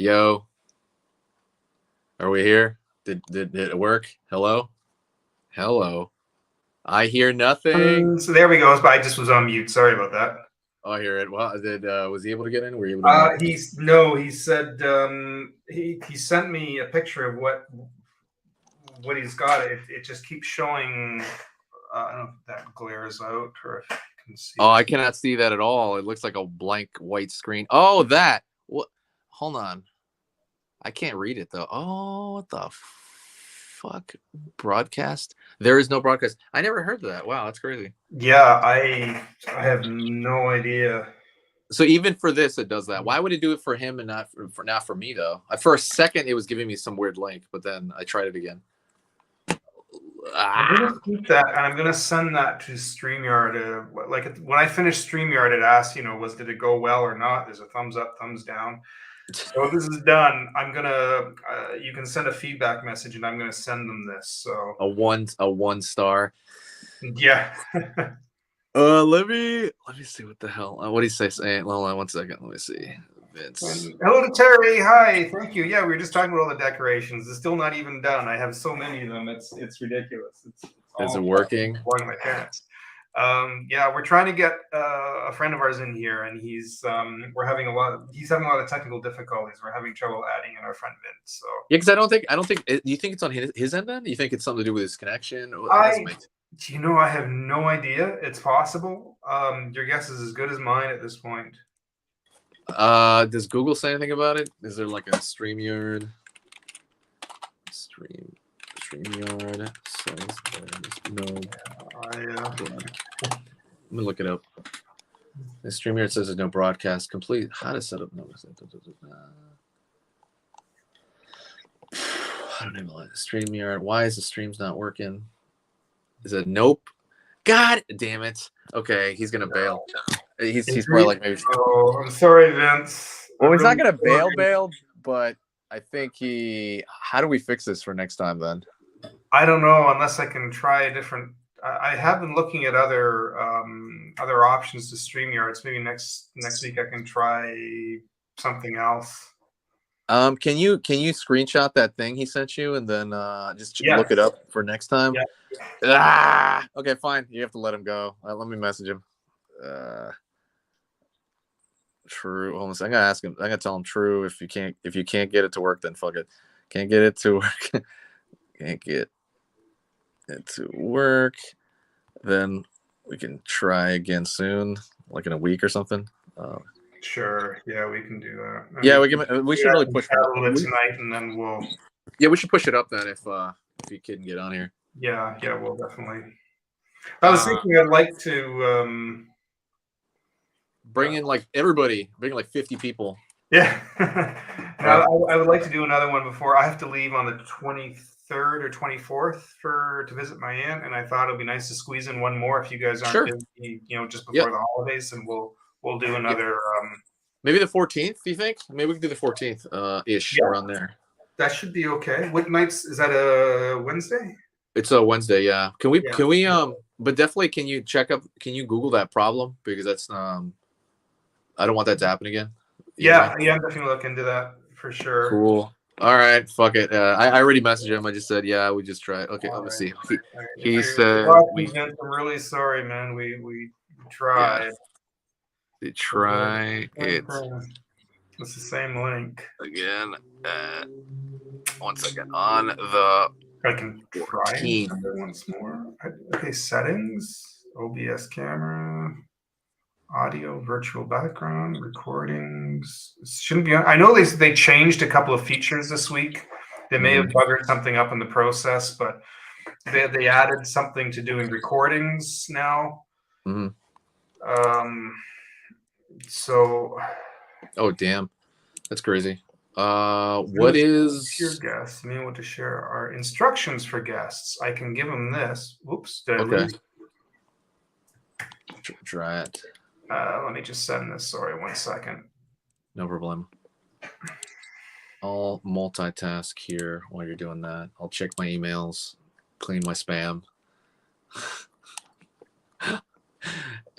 Yo, are we here? Did it work? Hello? Hello. I hear nothing. So there we go. I just was on mute. Sorry about that. Oh, I hear it. Well, was he able to get in? Were you able to? He said he sent me a picture of what he's got. It just keeps showing. I don't know if that glares out or if you can see. Oh, I cannot see that at all. It looks like a blank white screen. Oh, that. What? Hold on. I can't read it though. Oh, what the fuck? Broadcast? There is no broadcast. I never heard that. Wow, that's crazy. Yeah, I have no idea. So even for this, it does that. Why would it do it for him and not for me though? For a second, it was giving me some weird link, but then I tried it again. I'm gonna keep that, and I'm gonna send that to StreamYard. When I finish StreamYard, it asks, did it go well or not? There's a thumbs up, thumbs down. So this is done. I'm gonna. You can send a feedback message, and I'm gonna send them this. So a one star. Yeah. Let me see what the hell. What do you say? Hold on 1 second. Let me see. Vince. Hello to Terry. Hi. Thank you. Yeah, we were just talking about all the decorations. It's still not even done. I have so many of them. It's ridiculous. Is it working? One of my parents. Yeah, we're trying to get a friend of ours in here, and he's having a lot of technical difficulties. We're having trouble adding in our friend Vince. So yeah, because I don't think. Do you think it's on his end then? Do you think it's something to do with his connection? I have no idea. It's possible. Your guess is as good as mine at this point. Does Google say anything about it? Is there like a StreamYard? StreamYard says no. Let me look it up. The StreamYard says there's no broadcast complete. How to set up notice? I don't know. StreamYard. Why is the streams not working? Is it nope? God damn it. Okay, he's gonna bail. He's probably like maybe. Oh, I'm sorry, Vince. Well, he's not gonna bail, but I think he. How do we fix this for next time then? I don't know unless I can try a different. I have been looking at other options to StreamYards. Maybe next week I can try something else. Can you screenshot that thing he sent you and then just look it up for next time? Yeah. Okay, fine. You have to let him go. Let me message him. True. Hold on a second. I'm gonna ask him. I'm gonna tell him true. If you can't get it to work, then fuck it. Can't get it to work. Can't get it to work. Then we can try again soon, like in a week or something. Sure. Yeah, we can do that. Yeah, we should really push it up a little bit tonight, and then we'll. Yeah, we should push it up then if you can get on here. Yeah, we'll definitely. I was thinking I'd like to bring in like everybody, bring like 50 people. Yeah. I would like to do another one before I have to leave on the 23rd or 24th to visit my aunt, and I thought it'd be nice to squeeze in one more if you guys aren't busy, just before the holidays, and we'll do another. Maybe the 14th. Do you think? Maybe we can do the 14th ish around there. That should be okay. What nights is that? A Wednesday? It's a Wednesday. Yeah. Can we? But definitely, can you check up? Can you Google that problem because that's I don't want that to happen again. Yeah, I'm definitely look into that for sure. Cool. All right, fuck it. I already messaged him. I just said, yeah, we just tried. Okay, let me see. He said, I'm really sorry, man. We tried. Yeah. We try it. It's the same link again. 1 second on the. I can try once more. Okay, settings, OBS camera. Audio, virtual background, recordings. It shouldn't be. I know they changed a couple of features this week. They may have buggered something up in the process, but they added something to doing recordings now. So. Oh damn, that's crazy. What is your guests? Me what to share our instructions for guests. I can give them this. Whoops. Okay. Try it. Let me just send this. Sorry, 1 second. No problem. I'll multitask here while you're doing that. I'll check my emails, clean my spam.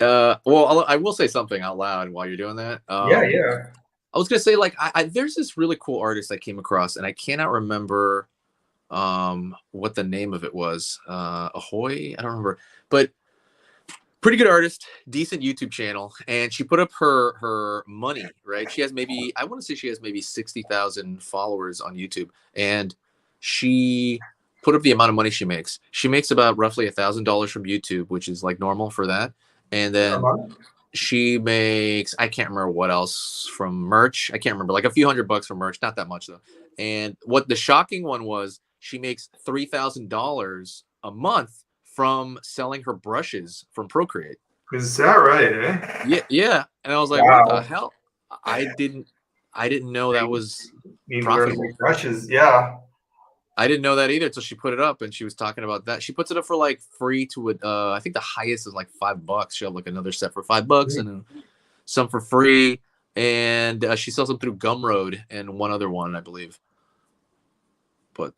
Well, I will say something out loud while you're doing that. Yeah. I was gonna say like there's this really cool artist I came across, and I cannot remember what the name of it was. Ahoy, I don't remember, but pretty good artist, decent YouTube channel, and she put up her money. Right, she has maybe, I want to say she has maybe 60,000 followers on YouTube, and she put up the amount of money she makes. She makes about roughly $1,000 from YouTube, which is like normal for that, and then she makes, I can't remember what else from merch. I can't remember, like a few $100 from merch, not that much though. And what the shocking one was, she makes $3,000 a month from selling her brushes from Procreate. Is that right? Eh? Yeah, yeah. And I was like, what the Wow. hell? I didn't I didn't know that was Need to learn to profitable. make brushes. Yeah. I didn't know that either until she put it up, and she was talking about that. She puts it up for like free to I think the highest is like $5. She have like another set for $5 and some for free, and she sells them through Gumroad and one other one, I believe. But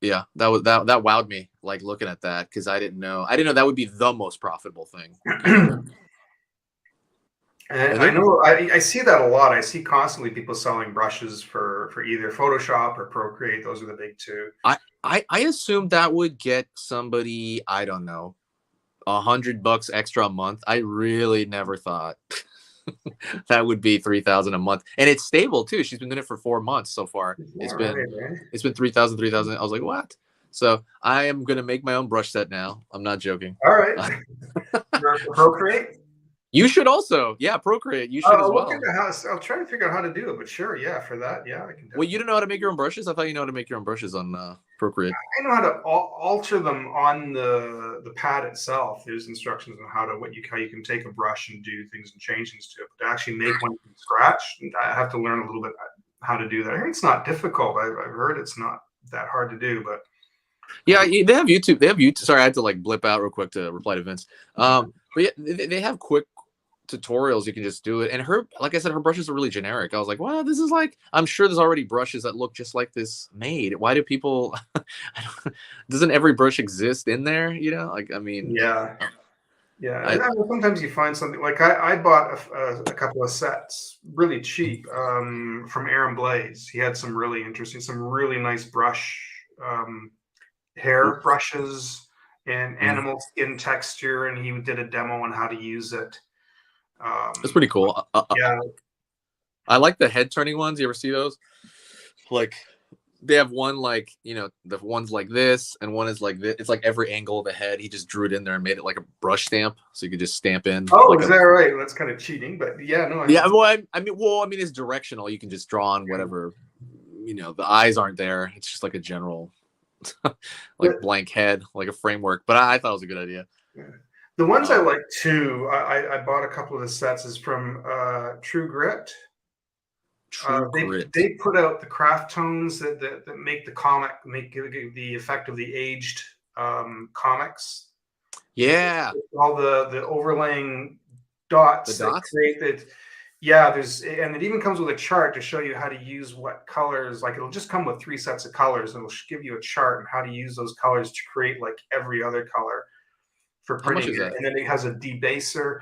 yeah, that wowed me, like looking at that, because I didn't know that would be the most profitable thing. And And I then know I see that a lot. I see constantly people selling brushes for either Photoshop or Procreate. Those are the big two. I assumed that would get somebody, I don't know, $100 extra a month. I really never thought that would be 3,000 a month, and it's stable too. She's been doing it for 4 months so far. It's All right, been man. 3,000, 3,000. I was like, what? So I am gonna make my own brush set now. I'm not joking. All right. You're for Procreate? You should also, yeah, Procreate. You should as I'll look well. into how. I'll try to figure out how to do it. But sure, yeah, for that, yeah, I can Well, you definitely. don't know how to make your own brushes? I thought you know how to make your own brushes on Procreate. I know how to alter them on the pad itself. There's instructions on how you can take a brush and do things and change things to it. But to actually make one from scratch, I have to learn a little bit how to do that. I heard it's not difficult. I've heard it's not that hard to do, but Yeah, they have YouTube. They have YouTube. Sorry, I had to like blip out real quick to reply to Vince. But yeah, they have quick tutorials. You can just do it. And her, like I said, her brushes are really generic. I was like, well, this is like, I'm sure there's already brushes that look just like this made. Why do people? Doesn't every brush exist in there? You know, like I mean, yeah. Yeah, I sometimes you find something like I bought a couple of sets really cheap from Aaron Blaze. He had some really interesting, some really nice hair brushes and animal skin texture, and he did a demo on how to use it. That's pretty cool. Yeah, I like the head turning ones. You ever see those? Like they have one like, the one's like this and one is like this. It's like every angle of the head. He just drew it in there and made it like a brush stamp, so you could just stamp in. oh, Like is that right? That's kind of cheating, but yeah, no, yeah. Well, I mean, it's directional. You can just draw on whatever. The eyes aren't there. It's just like a general, like blank head, like a framework. But I thought it was a good idea. Yeah. The ones I like too, I bought a couple of the sets is from True Grit. Grit. They put out the craft tones that make the comic give the effect of the aged comics. Yeah, all the overlaying dots that create that. Yeah, and it even comes with a chart to show you how to use what colors. Like it'll just come with 3 sets of colors, and it'll give you a chart on how to use those colors to create like every other color for printing. How much is that? And then it has a debaser.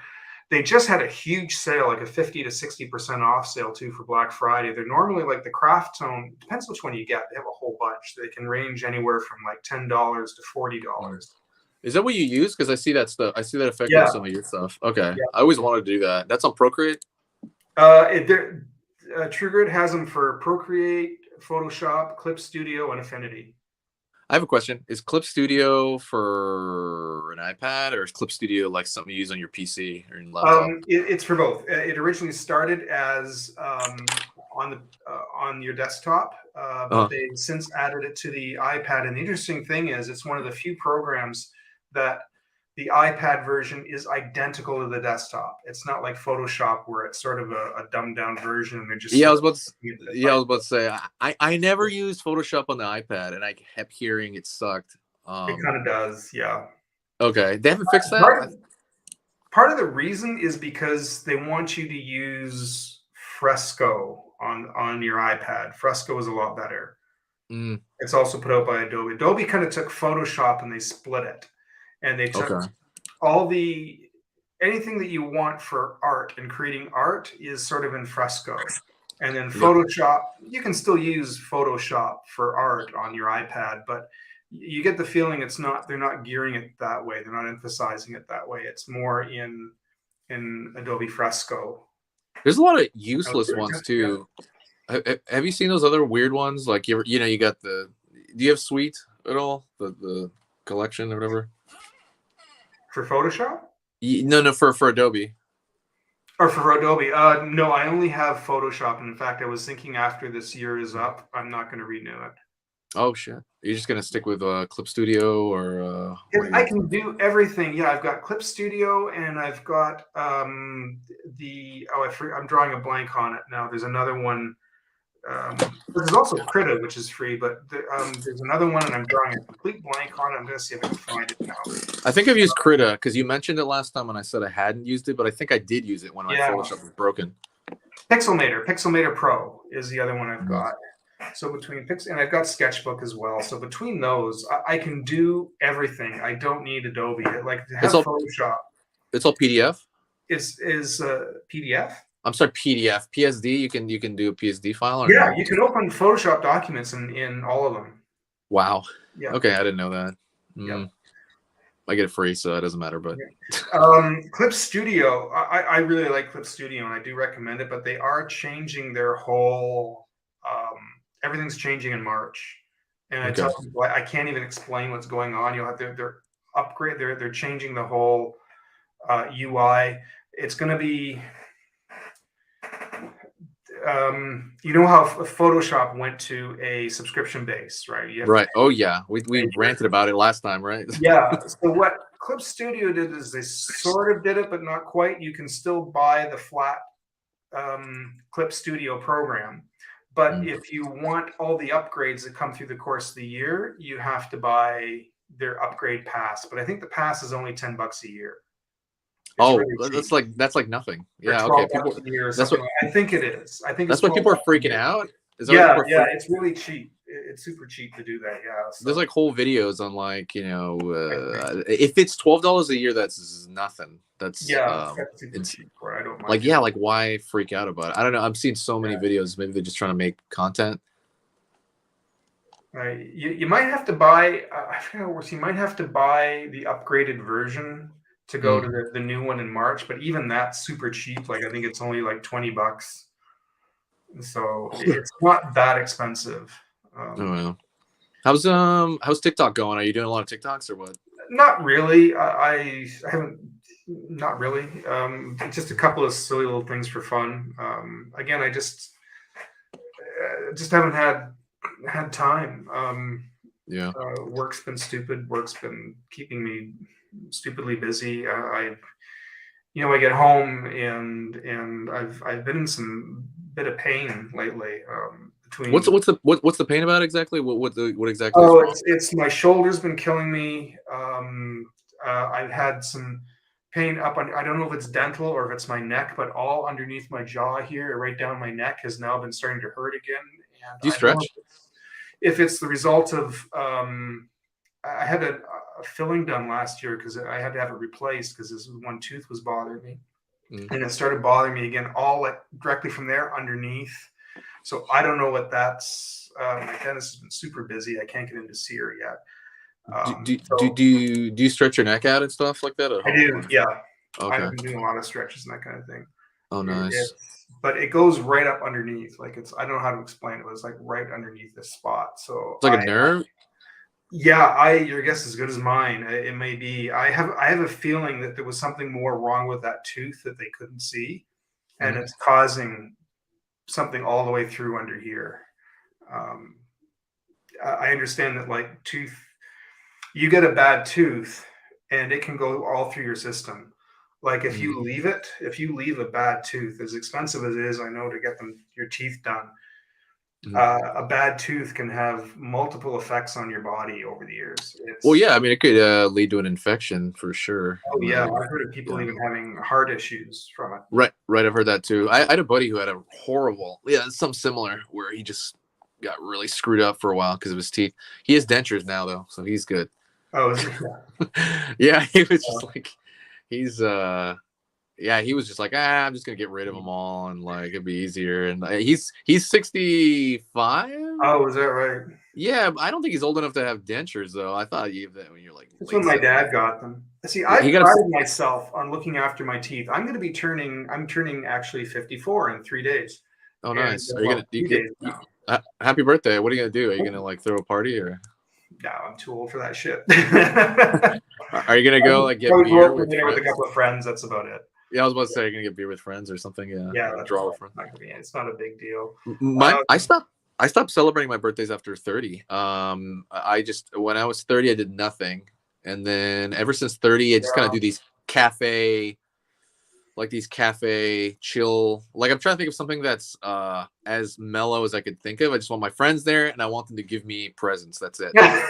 They just had a huge sale, like a 50 to 60% off sale too for Black Friday. They're normally like the craft tone, depends which one you get. They have a whole bunch. They can range anywhere from like $10 to $40. Is that what you use? Because I see that stuff. I see that effect Yeah. in some of your stuff. Okay, Yeah. I always wanted to do that. That's on Procreate. True Grit has them for Procreate, Photoshop, Clip Studio, and Affinity. I have a question. Is Clip Studio for an iPad, or is Clip Studio like something you use on your PC or your laptop? It's for both. It originally started as on your desktop, but they since added it to the iPad. And the interesting thing is, it's one of the few programs that the iPad version is identical to the desktop. It's not like Photoshop where it's sort of a dumbed down version. And they're just I was about to say I never used Photoshop on the iPad, and I kept hearing it sucked. It kind of does, yeah. Okay, they haven't fixed that. Part of the reason is because they want you to use Fresco on your iPad. Fresco is a lot better. It's also put out by Adobe. Adobe kind of took Photoshop and they split it. And they took anything that you want for art and creating art is sort of in Fresco. And then Yep. Photoshop, you can still use Photoshop for art on your iPad, but you get the feeling they're not gearing it that way. They're not emphasizing it that way. It's more in Adobe Fresco. There's a lot of useless ones too. Have you seen those other weird ones? Like you got the. Do you have Suite at all? The collection or whatever. For Photoshop? No, for Adobe. Or for Adobe? No, I only have Photoshop. And in fact, I was thinking after this year is up, I'm not going to renew it. Oh shit! You're just gonna stick with Clip Studio or I can do everything. Yeah, I've got Clip Studio and I've got I'm drawing a blank on it now. There's another one. There's also Krita, which is free, but there's another one, and I'm drawing a complete blank on it. I'm going to see if I can find it now. I think I've used Krita because you mentioned it last time, and I said I hadn't used it, but I think I did use it when my Photoshop was broken. Pixelmator Pro is the other one I've got. So between and I've got Sketchbook as well. So between those, I can do everything. I don't need Adobe. Like to have Photoshop. It's all PDF. Is PDF? I'm sorry, PDF. PSD. You can do a PSD file. Or yeah, you can open Photoshop documents in all of them. Wow. Yeah. Okay, I didn't know that. Yeah. I get it free, so it doesn't matter. But Clip Studio, I really like Clip Studio, and I do recommend it. But they are changing their whole. Everything's changing in March, and I tell people I can't even explain what's going on. You'll have their upgrade. They're changing the whole UI. It's going to be. You know how Photoshop went to a subscription base, right? Right. Oh yeah, we ranted about it last time, right? Yeah. So what Clip Studio did is they sort of did it, but not quite. You can still buy the flat Clip Studio program, but if you want all the upgrades that come through the course of the year, you have to buy their upgrade pass. But I think the pass is only $10 a year. It's really that's like nothing. Yeah, okay. I think it is. I think that's why people are freaking out. Yeah, it's really cheap. It's super cheap to do that. Yeah, so. There's like whole videos on like if it's $12 a year, that's nothing. That's that's super cheap for it. I don't mind. Like why freak out about it? I don't know. I'm seeing so many videos. Maybe they're just trying to make content. You might have to buy. I forget how it works. You might have to buy the upgraded version to go to the new one in March, but even that's super cheap. Like I think it's only like $20. So it's not that expensive. How's TikTok going? Are you doing a lot of TikToks or what? Not really. I haven't. Not really. Just a couple of silly little things for fun. Again, I just haven't had time. Work's been stupid. Work's been keeping me stupidly busy. I get home and I've been in some bit of pain lately. What's the pain about exactly? What exactly? Oh, it's my shoulder's been killing me. I've had some pain up on. I don't know if it's dental or if it's my neck, but all underneath my jaw here, right down my neck, has now been starting to hurt again. And do you stretch? If it's the result of I had a filling done last year because I had to have it replaced because this one tooth was bothering me, and it started bothering me again, all like directly from there underneath. So I don't know what that's. My dentist has been super busy. I can't get in to see her yet. Do you stretch your neck out and stuff like that? I do. Yeah. Okay. I've been doing a lot of stretches and that kind of thing. Oh, nice. But it goes right up underneath. Like I don't know how to explain it. It's like right underneath this spot. So it's like a nerve. Yeah, your guess is as good as mine. It may be. I have a feeling that there was something more wrong with that tooth that they couldn't see, and it's causing something all the way through under here. I understand that like you get a bad tooth, and it can go all through your system. Like if you leave a bad tooth, as expensive as it is, I know, to get your teeth done. A bad tooth can have multiple effects on your body over the years. Well, yeah, I mean, it could lead to an infection for sure. Oh, yeah. I've heard of people even having heart issues from it. Right. I've heard that too. I had a buddy who had a horrible, something similar where he just got really screwed up for a while because of his teeth. He has dentures now, though, so he's good. Oh, is he? Yeah, he was just like, he's, yeah, he was just like, I'm just gonna get rid of them all, and like it'd be easier. And he's 65. Oh, was that right? Yeah, I don't think he's old enough to have dentures though. I thought you have that when you're like That's late when my 70s. dad got them. See, Yeah, I've he got a. prided myself on looking after my teeth. I'm turning actually 54 in 3 days. Oh, And nice. Are you well, gonna 3 days now. happy birthday? What are you gonna do? Are you gonna like throw a party or No, I'm too old for that shit. are you gonna go like get Probably go beer out for with dinner with a friends? couple of friends. That's about it. Yeah, I was about to say you're gonna get beer with friends or something. Yeah, Yeah, like that's draw all. with friends. Not gonna be. It's not a big deal. My I stopped celebrating my birthdays after 30. I just when I was 30 I did nothing, and then ever since 30 I just kind of Yeah. do these cafe chill. Like I'm trying to think of something that's as mellow as I could think of. I just want my friends there and I want them to give me presents. That's it. Yeah.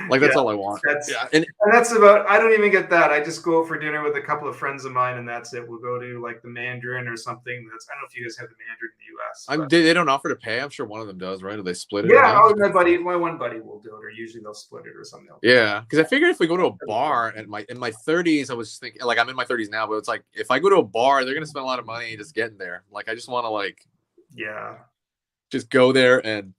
Like Yeah. that's all I want. That's Yeah, and and that's about. I don't even get that. I just go out for dinner with a couple of friends of mine, and that's it. We'll go to like the Mandarin or something. That's I don't know if you guys have the Mandarin in the U.S., but they don't offer to pay. I'm sure one of them does, right? Or they split it or yeah. no? Oh, my one buddy will do it, or usually they'll split it or something. Yeah, because I figured if we go to a bar at my in my 30s, I was thinking like I'm in my 30s now, but it's like if I go to a bar, they're gonna spend a lot of money just getting there. Like I just want to like Yeah. just go there, and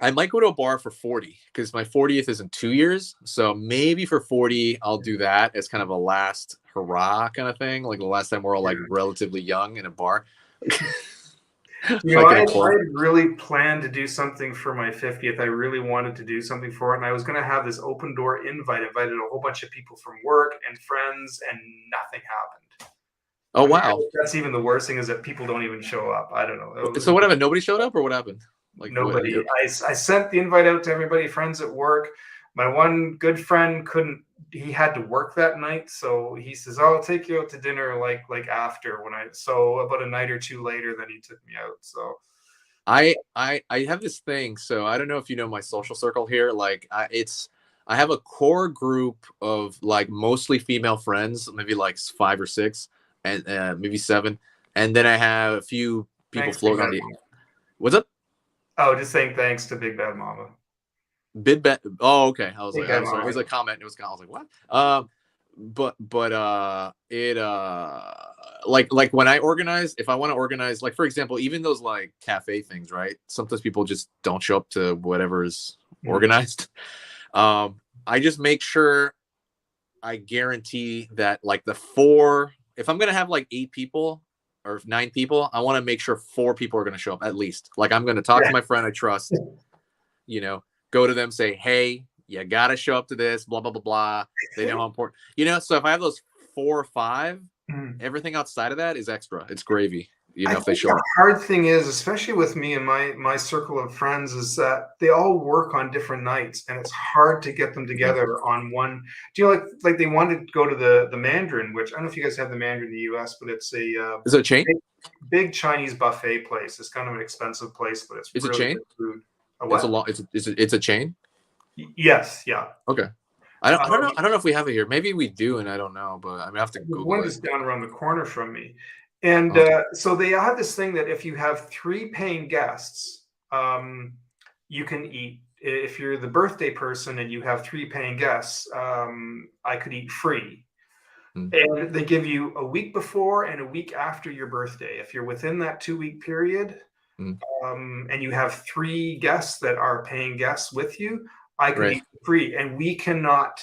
I might go to a bar for 40 because my 40th is in 2 years. So maybe for 40, I'll do that as kind of a last hurrah kind of thing. Like the last time we're all like relatively young in a bar. You know, Like in I a club. had really planned to do something for my 50th. I really wanted to do something for it. And I was going to have this open door invite, invited a whole bunch of people from work and friends, and nothing happened. Oh I mean, wow. that's even the worst thing is that people don't even show up. I don't know. So what happened? Nobody showed up, or what happened? Like what? Nobody. I sent the invite out to everybody, friends at work. My one good friend couldn't. He had to work that night, so he says, "Oh, I'll take you out to dinner, like after when I." So about a night or two later, then he took me out. So I have this thing. So I don't know if you know my social circle here. Like I have a core group of like mostly female friends, maybe like 5 or 6, and maybe 7, and then I have a few people thanks, Big floating on Bad the. Mama. What's up? Oh, just saying thanks to Big Bad Mama. Bid bet. Oh, okay. I was Big like, Bad I'm sorry. It Mama. was a comment. It was. I was like, what? But it like when I organize, if I want to organize, like for example, even those like cafe things, right? Sometimes people just don't show up to whatever is organized. I just make sure I guarantee that like the 4. If I'm gonna have like 8 people or 9 people, I want to make sure 4 people are gonna show up at least. Like I'm gonna talk to my friend I trust. You know, go to them, say, hey, you gotta show up to this, blah blah blah blah. They know how important. So if I have those 4 or 5, everything outside of that is extra. It's gravy. I If they think show the up. hard thing is, especially with me and my circle of friends, is that they all work on different nights, and it's hard to get them together on one. Do you know, like they wanted to go to the Mandarin, which I don't know if you guys have the Mandarin in the U.S., but it's a Is it a chain? big Chinese buffet place. It's kind of an expensive place, but it's It's a really chain. good food. A It's a what? long. It's a chain. Yes, yeah. Okay. I don't know. Um, I don't know if we have it here. Maybe we do, and I don't know. But I have to There's Google one it. just down around the corner from me. And Oh, so they have this thing that if you have 3 paying guests, you can eat. If you're the birthday person and you have 3 paying guests, I could eat free. hmm. And they give you a week before and a week after your birthday. If you're within that 2 week period, Hmm. and you have 3 guests that are paying guests with you, I could Right. eat free. And we cannot,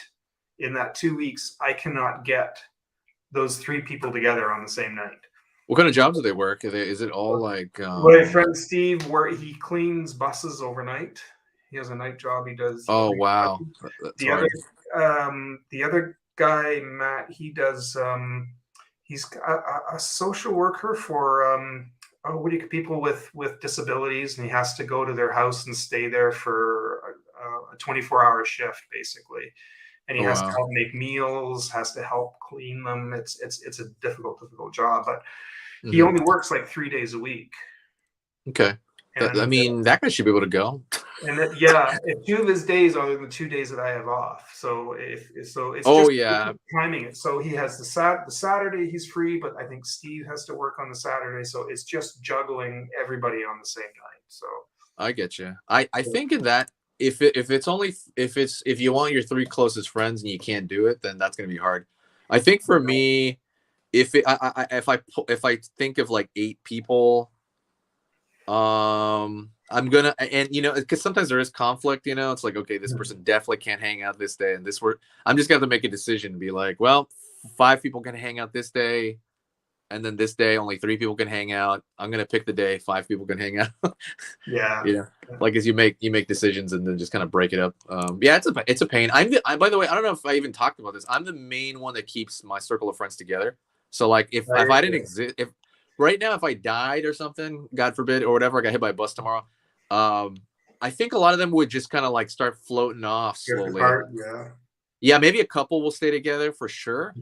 in that 2 weeks, I cannot get those 3 people together on the same night. What kind of jobs do they work? Is it all like? My friend Steve, where he cleans buses overnight. He has a night job. He does. Oh wow, that's The other, hard. the other guy, Matt, he does. He's a social worker for what do you people with disabilities, and he has to go to their house and stay there for a 24-hour shift, basically. And he Oh has to wow. help make meals, has to help clean them. It's a difficult job, but he Hmm. only works like 3 days a week. Okay. I And mean, that guy should be able to go. yeah, if 2 of his days are the 2 days that I have off. So it's Oh just yeah. timing it. So he has the Saturday he's free, but I think Steve has to work on the Saturday. So it's just juggling everybody on the same night. So I get you. I think in that if it's only if you want your 3 closest friends and you can't do it, then that's gonna be hard. I think for me, if I think of like 8 people, I'm gonna, and because sometimes there is conflict. It's like, okay, this person definitely can't hang out this day, and this work. I'm just gonna have to make a decision and be like, well, 5 people can hang out this day, and then this day only 3 people can hang out. I'm gonna pick the day 5 people can hang out. Yeah. Yeah, like as you make decisions and then just kind of break it up. Yeah, it's a pain. By the way, I don't know if I even talked about this. I'm the main one that keeps my circle of friends together. So like if I didn't exist, if right now if I died or something, God forbid, or whatever, I got hit by a bus tomorrow, I think a lot of them would just kind of like start floating off slowly. Yeah. Yeah, maybe a couple will stay together for sure.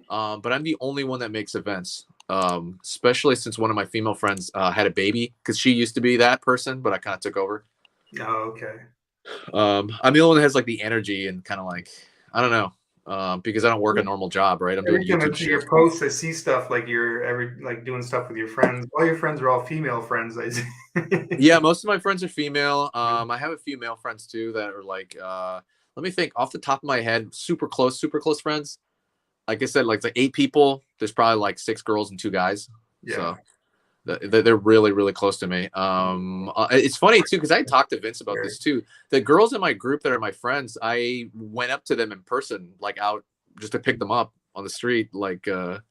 But I'm the only one that makes events. Especially since one of my female friends had a baby, because she used to be that person, but I kind of took over. Oh, okay. I'm the only one that has like the energy and kind of like, I don't know, because I don't work a normal job, right? I'm doing Every time I YouTube see your shit. posts, I see stuff like you're like doing stuff with your friends. All your friends are all female friends, I see. Yeah, most of my friends are female. I have a few male friends too that are like, let me think off the top of my head, super close friends. Like I said, like the 8 people, there's probably like 6 girls and 2 guys. Yeah. So they're really, really close to me. It's funny too, because I talked to Vince about this too. The girls in my group that are my friends, I went up to them in person, like out just to pick them up on the street, like 8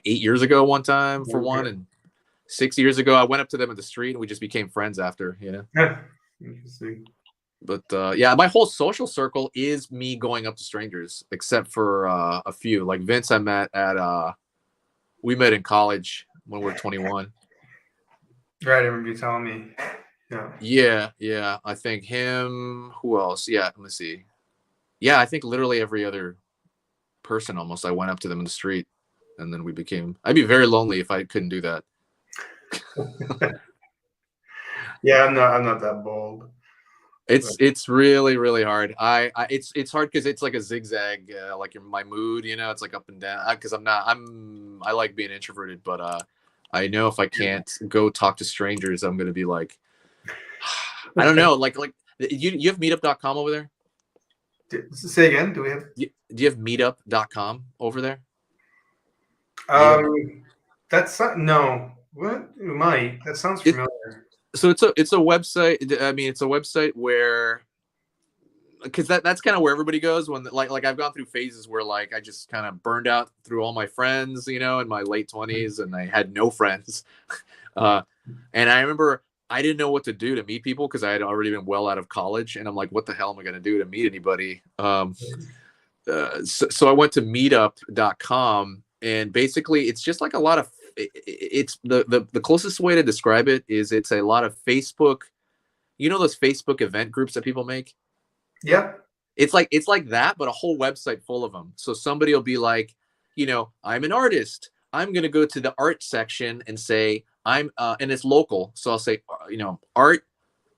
years ago one time for one, and 6 years ago I went up to them in the street and we just became friends after. Yeah. Interesting. But yeah, my whole social circle is me going up to strangers, except for a few. Like Vince, I met at we met in college when we were 21. Right, I remember you telling me. Yeah. Yeah. I think him. Who else? Yeah, let me see. Yeah, I think literally every other person almost. I went up to them in the street, and then we became. I'd be very lonely if I couldn't do that. Yeah, I'm not that bold. It's really really hard. It's hard because it's like a zigzag, like my mood. It's like up and down. Because I like being introverted, but I know if I can't go talk to strangers, I'm gonna be like, I don't know, like you have meetup.com over there? Say again, do we have Do you have meetup.com over there? that's not, no. What? You might. That sounds familiar. So it's a website. I mean, it's a website where, because that's kind of where everybody goes when like I've gone through phases where like I just kind of burned out through all my friends, in my late 20s, and I had no friends. And I remember I didn't know what to do to meet people because I had already been well out of college, and I'm like, what the hell am I going to do to meet anybody? So I went to meetup.com, and basically it's just like a lot of, it's the closest way to describe it is it's a lot of Facebook, those Facebook event groups that people make. Yeah. It's like that, but a whole website full of them. So somebody will be like, I'm an artist. I'm going to go to the art section and say and it's local. So I'll say, art,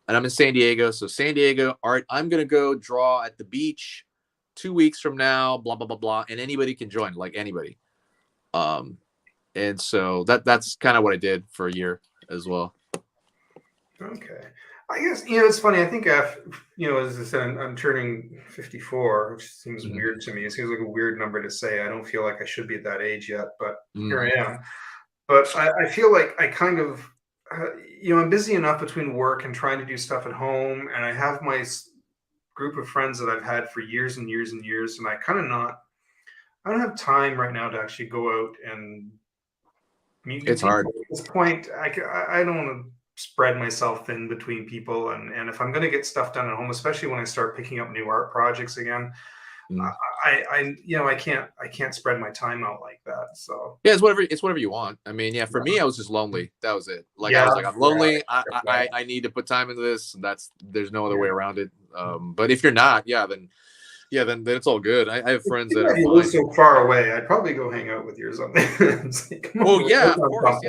and I'm in San Diego. So San Diego art, I'm going to go draw at the beach 2 weeks from now, blah, blah, blah, blah. And anybody can join, like anybody. And so that's kind of what I did for a year as well. Okay. I guess, it's funny. I think, as I said, I'm turning 54, which seems weird to me. It seems like a weird number to say. I don't feel like I should be at that age yet, but here I am. But I feel like I kind of, I'm busy enough between work and trying to do stuff at home. And I have my group of friends that I've had for years and years and years. And I don't have time right now to actually go out and meet new people. Hard. At this point, I don't want to spread myself thin between people, and if I'm going to get stuff done at home, especially when I start picking up new art projects again, I can't spread my time out like that. So yeah, it's whatever you want. I mean, yeah, for me, I was just lonely. That was it. Like I was like, I'm lonely. I need to put time into this. There's no other way around it. But if you're not, then it's all good. I have friends that are you live so far away, I'd probably go hang out with you or something. Like, oh yeah, of course.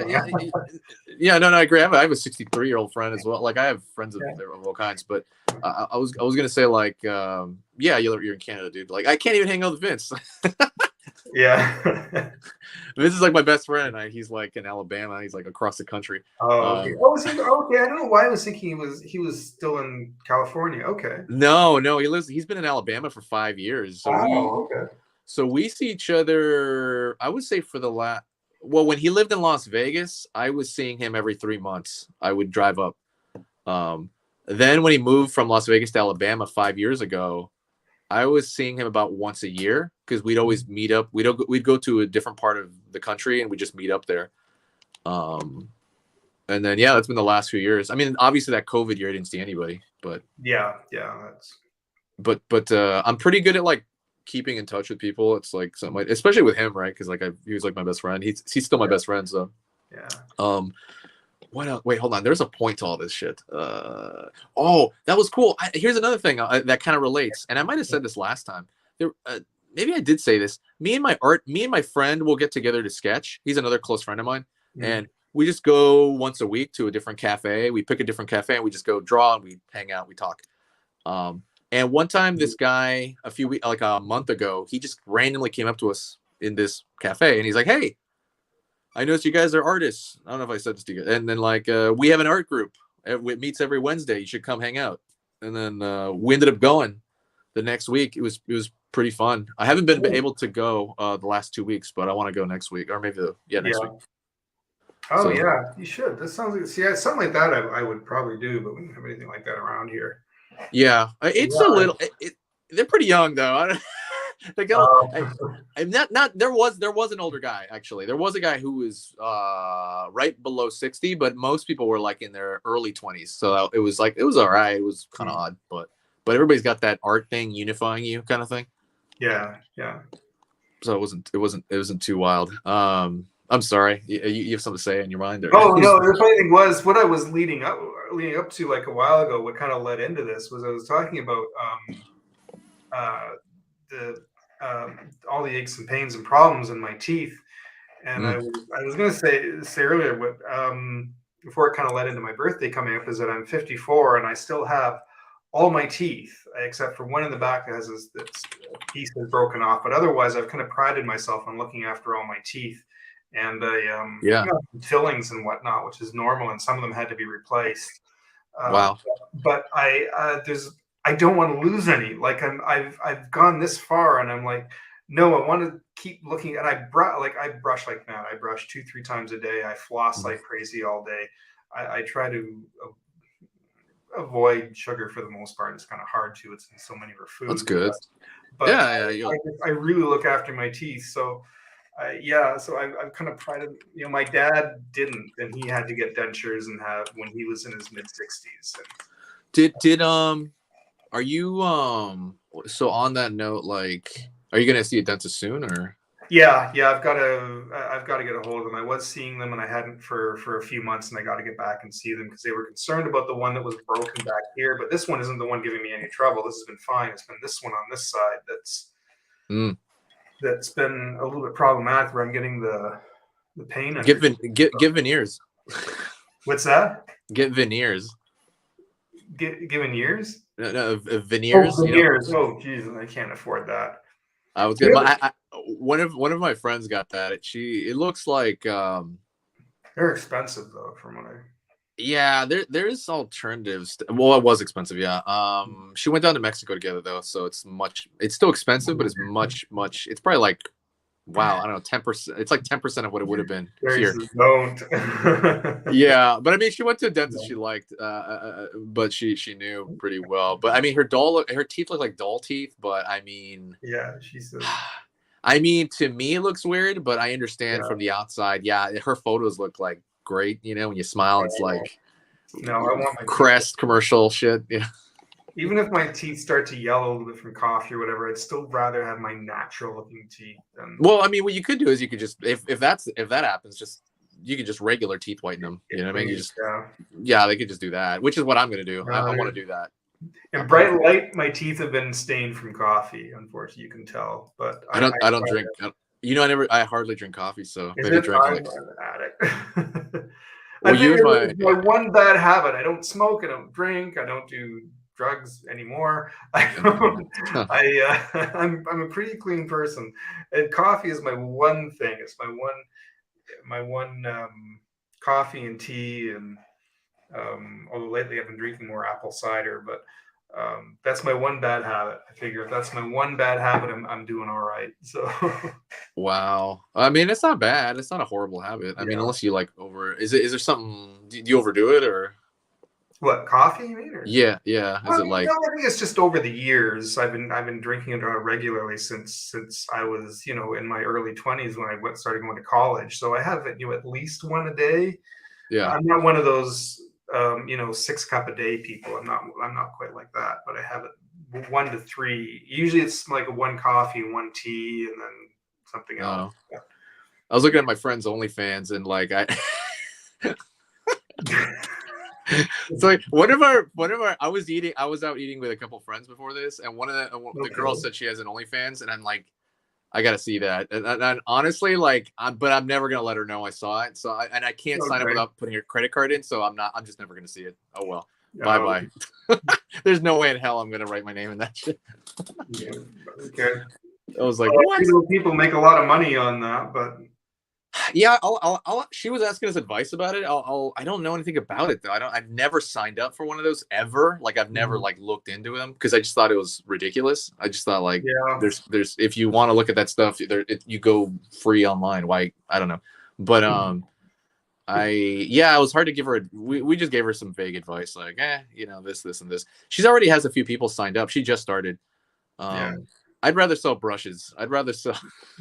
Yeah. No, I agree. I have a 63-year-old friend as well. Like I have friends of all kinds. But I was gonna say like, yeah, you're in Canada, dude. Like I can't even hang out with Vince. Yeah. Vince is like my best friend. He's like in Alabama. He's like across the country. Oh, okay. Okay. I don't know why I was thinking he was still in California. Okay. No, he's been in Alabama for 5 years. So okay. So we see each other, I would say for the last, well, when he lived in Las Vegas, I was seeing him every 3 months. I would drive up. Um, then when he moved from Las Vegas to Alabama 5 years ago, I was seeing him about once a year because we'd always meet up. We'd go to a different part of the country and we just meet up there. Um, and then yeah, that's been the last few years. I mean, obviously that COVID year I didn't see anybody, but Yeah, that's I'm pretty good at like keeping in touch with people. It's like something like, especially with him, right? Because like he was like my best friend. He's still my best friend. So yeah. What else? Wait, hold on. There's a point to all this shit. Oh, that was cool. Here's another thing that kind of relates, and I might have said this last time. There, maybe I did say this. Me and my friend will get together to sketch. He's another close friend of mine, and we just go once a week to a different cafe. We pick a different cafe and we just go draw and we hang out. We talk. And one time, this guy, like a month ago, he just randomly came up to us in this cafe and he's like, "Hey, I noticed you guys are artists. I don't know if I said this to you." And then like we have an art group. It meets every Wednesday. You should come hang out. And then we ended up going the next week. It was pretty fun. I haven't been able to go the last 2 weeks, but I want to go next week or maybe next week. Oh so, yeah, you should. That sounds like something like that. I would probably do, but we don't have anything like that around here. Yeah, it's a little. They're pretty young though. They go. I'm not. There was an older guy actually. There was a guy who was right below 60, but most people were like in their early 20s. So it was all right. It was kind of odd, but everybody's got that art thing unifying you kind of thing. Yeah. So it wasn't too wild. I'm sorry. You have something to say in your mind? Or? Oh no, the funny thing was what I was leading up to like a while ago. What kind of led into this was I was talking about all the aches and pains and problems in my teeth, and I was going to say earlier what before it kind of led into my birthday coming up is that I'm 54 and I still have all my teeth except for one in the back that has this piece that's broken off, but otherwise I've kind of prided myself on looking after all my teeth. And fillings and whatnot, which is normal, and some of them had to be replaced. Wow! But I don't want to lose any. Like I've gone this far, and I'm like, no, I want to keep looking. And I brush like mad. I brush 2-3 times a day. I floss like crazy all day. I try to avoid sugar for the most part. It's kind of hard to. It's in so many of our foods. That's good. But I really look after my teeth. So. So I've kind of prided. My dad didn't, and he had to get dentures and have when he was in his mid-60s. Did are you so on that note, like, are you gonna see a dentist soon or? Yeah, I've got to get a hold of them. I was seeing them and I hadn't for a few months, and I got to get back and see them because they were concerned about the one that was broken back here. But this one isn't the one giving me any trouble. This has been fine. It's been this one on this side that's been a little bit problematic where I'm getting the pain. Get veneers. What's that? Get veneers. Get veneers? No, veneers. Oh, veneers. Oh, Jesus, I can't afford that. I was good. One of my friends got that. It looks like they're expensive though, from what I. Yeah, there's alternatives. Well, it was expensive. Yeah. She went down to Mexico together though, so it's still expensive, but it's much. It's probably like, wow, I don't know, 10%. It's like 10% of what it would have been here. Don't. Yeah, but I mean, she went to a dentist she liked, but she knew pretty well. But I mean, her teeth look like doll teeth. But I mean, yeah, she said. I mean, to me, it looks weird, but I understand from the outside. Yeah, her photos look like great. When you smile, it's like I want my Crest commercial shit. Yeah. Even if my teeth start to yellow a little bit from coffee or whatever, I'd still rather have my natural looking teeth. Well, I mean, what you could do is you could just if that happens, you could just regular teeth whiten them. You know what I mean? They could just do that, which is what I'm gonna do. I want to do that. In bright light, my teeth have been stained from coffee. Unfortunately, you can tell. But I don't drink. I hardly drink coffee, so maybe drink like. An addict. Well, my one bad habit. I don't smoke. I don't drink. I don't do drugs anymore. I'm a pretty clean person, and coffee is my one thing. It's my one coffee and tea, and although lately I've been drinking more apple cider, but That's my one bad habit. I figure if that's my one bad habit, I'm doing all right. So Wow. I mean, it's not bad. It's not a horrible habit. I mean, yeah. unless you like over. Is there something? Do you overdo it or? What, coffee? You mean? Or Yeah, yeah. Is I it mean, no, like? I think it's just over the years. I've been drinking it regularly since I was in my early 20s when I started going to college. So I have it at least one a day. Yeah. I'm not one of those 6 cup a day people. I'm not quite like that, but I have it 1 to 3. Usually it's like a one coffee, one tea, and then something else. No. I was looking at my friend's OnlyFans and like I. So like, whenever I was out eating with a couple friends before this, and one of the Okay. girls said she has an OnlyFans, and I'm like, I gotta see that. And honestly, like, but I'm never gonna let her know I saw it. So I can't sign up Okay. without putting her credit card in. So I'm just never gonna see it. Oh well. Bye Um, bye. There's no way in hell I'm gonna write my name in that shit. yeah. Okay. I was like, Well, what? people make a lot of money on that, but Yeah, she was asking us advice about it. I don't know anything about it though. I've never signed up for one of those ever. Like I've never like looked into them because I just thought it was ridiculous. I just thought like yeah. there's if you want to look at that stuff, you go free online. Why? I don't know. But it was hard to give her. We just gave her some vague advice like, this and this. She's already has a few people signed up. She just started. Yeah. I'd rather sell brushes. I'd rather sell.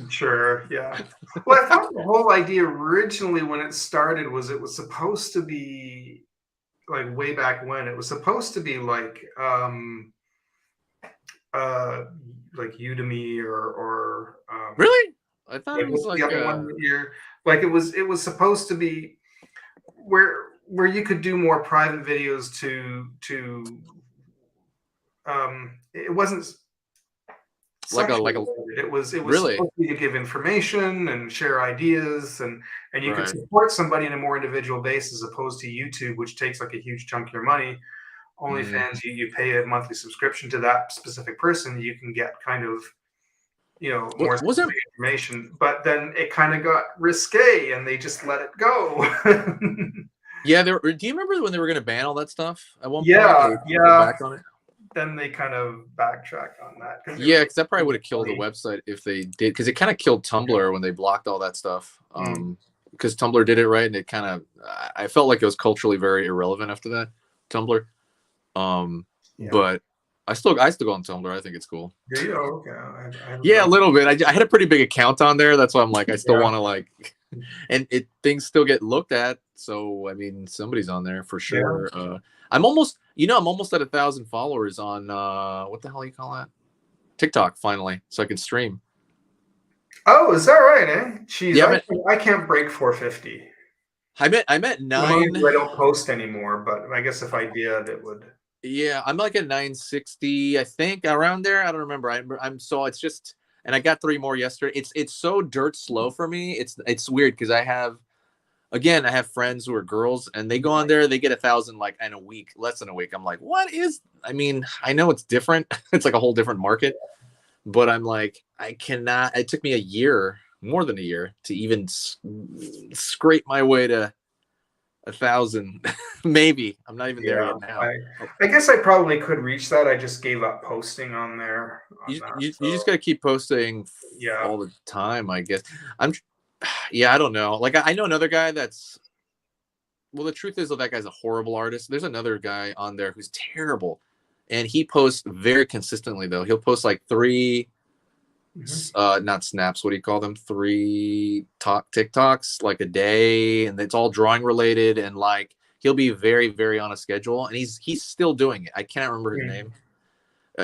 Sure. Yeah. Well, I thought the whole idea originally when it started was it was supposed to be like way back when it was supposed to be uh like Udemy or Really? I thought it like was what's the like other one that you're like it was supposed to be where you could do more private videos to it wasn't like a sexual. It was really supposed to be to give information and share ideas and you could right. support somebody in a more individual basis as opposed to YouTube, which takes like a huge chunk of your money. Mm. OnlyFans, you pay a monthly subscription to that specific person, you can get kind of more Was there? specific information. But then it kind of got risque, and they just let it go. Yeah, there. Do you remember when they were going to ban all that stuff at one point? Yeah, They pulled yeah. back on it. Then they kind of backtrack on that because Yeah, because that probably would really have killed the funny. website if they did. Because it kind of killed Tumblr when they blocked all that stuff. Mm, Because Tumblr did it right, and it kind of. I felt like it was culturally very irrelevant after that. Tumblr. yeah. But I still go on Tumblr. I think it's cool. Do you? Oh, okay. I haven't Yeah, a done. little bit. I had a pretty big account on there. That's why I'm like, I still Yeah, want to like, and things still get looked at. So I mean, somebody's on there for yeah. sure. I'm almost at 1,000 followers on what the hell you call that? TikTok finally, so I can stream. Oh, is that right? Eh? Jeez, Yeah, I can't break 450. I'm at Mind nine. you, I don't post anymore, but I guess if I did, it would. Yeah, I'm like at 960, I think, around there. I don't remember. I'm so it's just, and I got 3 more yesterday. It's so dirt slow for me. It's weird because I have friends who are girls and they go on there, they get 1,000 like in a week, less than a week. I'm like, what is? I mean, I know it's different. It's like a whole different market, but I'm like, I cannot. It took me a year, more than a year, to even scrape my way to 1,000. Maybe I'm not even there Yeah, yet now. I guess I probably could reach that. I just gave up posting on there on You, that. you, you just So got to keep posting yeah. all the time, I guess. I'm, yeah, I don't know. Like I know another guy that's well, the truth is that guy's a horrible artist. There's another guy on there who's terrible, and he posts very consistently though. He'll post like 3, Mhm. not snaps. What do you call them? 3 TikToks like a day, and it's all drawing related. And like he'll be very, very on a schedule, and he's still doing it. I cannot remember his Mm. name.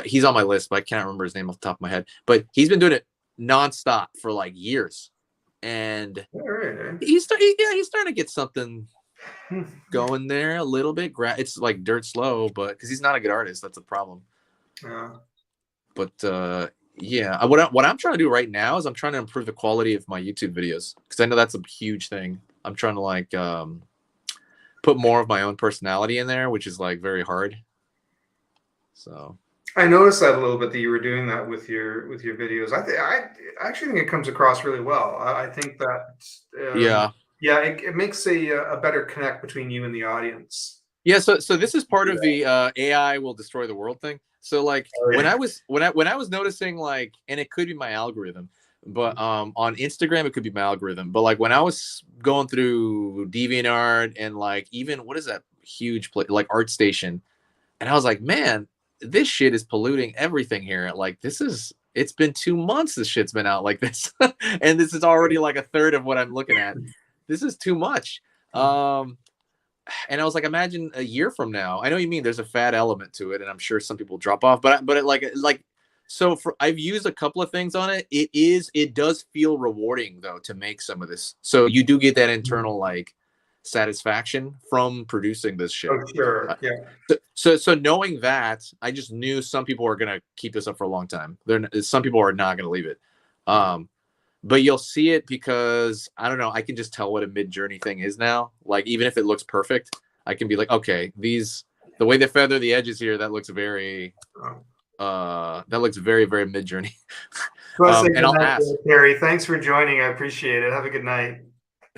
He's on my list, but I cannot remember his name off the top of my head. But he's been doing it nonstop for like years, and All right. Eh? he's starting to get something Hmm. going there a little bit. It's like dirt slow, but because he's not a good artist, that's a problem. Yeah. But yeah, what I'm trying to do right now is I'm trying to improve the quality of my YouTube videos because I know that's a huge thing. I'm trying to like put more of my own personality in there, which is like very hard. So I noticed that a little bit that you were doing that with your videos. I actually think it comes across really well. I think that yeah, yeah, it makes a better connect between you and the audience. Yeah, so this is part of the AI will destroy the world thing. So like Oh, when yeah. I was noticing, like, and it could be my algorithm, but on Instagram it could be my algorithm. But like when I was going through DeviantArt and like even what is that huge place like ArtStation, and I was like, man, this shit is polluting everything here. Like this is it's been 2 months this shit's been out like this, and this is already like a third of what I'm looking at. This is too much. And I was like, imagine a year from now. I know you mean there's a fad element to it, and I'm sure some people drop off. But so for I've used a couple of things on it. It does feel rewarding though to make some of this. So you do get that internal like satisfaction from producing this shit. Oh, sure. Yeah. So knowing that, I just knew some people are gonna keep this up for a long time. Some people are not gonna leave it. But you'll see it because I don't know. I can just tell what a mid-journey thing is now. Like even if it looks perfect, I can be like, okay, the way they feather the edges here, that looks very very mid-journey. Well, say And good I'll night, ask. Terry. Thanks for joining. I appreciate it. Have a good night.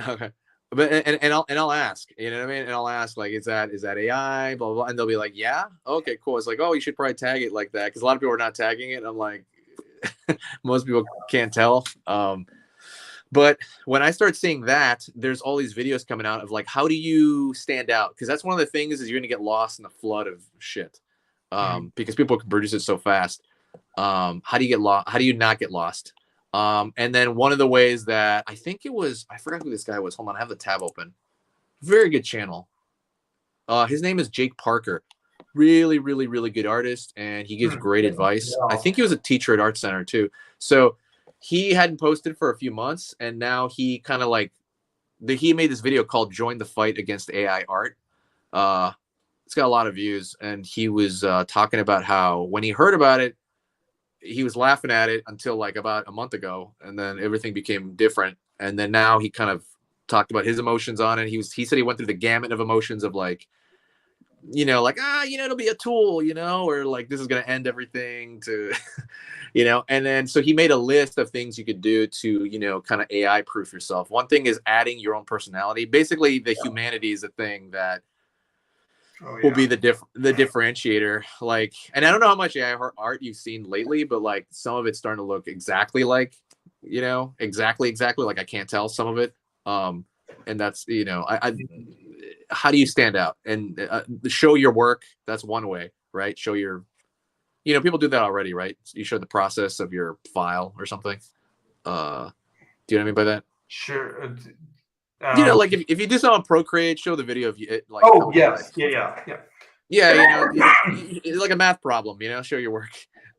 Okay. But and I'll ask, you know what I mean? And I'll ask like, is that AI? Blah, blah, blah. And they'll be like, yeah, okay, cool. It's like, oh, you should probably tag it like that because a lot of people are not tagging it. And I'm like, most people can't tell. But when I start seeing that, there's all these videos coming out of like, how do you stand out? Because that's one of the things is you're gonna get lost in the flood of shit. Because people can produce it so fast. How do you get lost? How do you not get lost? And then one of the ways that I think it was, I forgot who this guy was. Hold on, I have the tab open. Very good channel. His name is Jake Parker. Really, really, really good artist, and he gives great advice. I think he was a teacher at Art Center too. So he hadn't posted for a few months, and now he kind of like he made this video called "Join the Fight Against AI Art." It's got a lot of views, and he was talking about how when he heard about it, he was laughing at it until like about a month ago, and then everything became different. And then now he kind of talked about his emotions on it. He said he went through the gamut of emotions of like, like it'll be a tool, or like this is gonna end everything to, and then so he made a list of things you could do to, kind of AI proof yourself. One thing is adding your own personality. Basically, the humanity is a thing that will be the differentiator. Like, and I don't know how much AI art you've seen lately, but like some of it's starting to look exactly like, exactly like I can't tell some of it. And that's how do you stand out and show your work? That's one way, right? Show your, people do that already, right? You show the process of your file or something. Do you know what I mean by that? Sure. Like if you do something on Procreate, show the video of it. Like, oh yes, yeah. Yeah, like a math problem, show your work.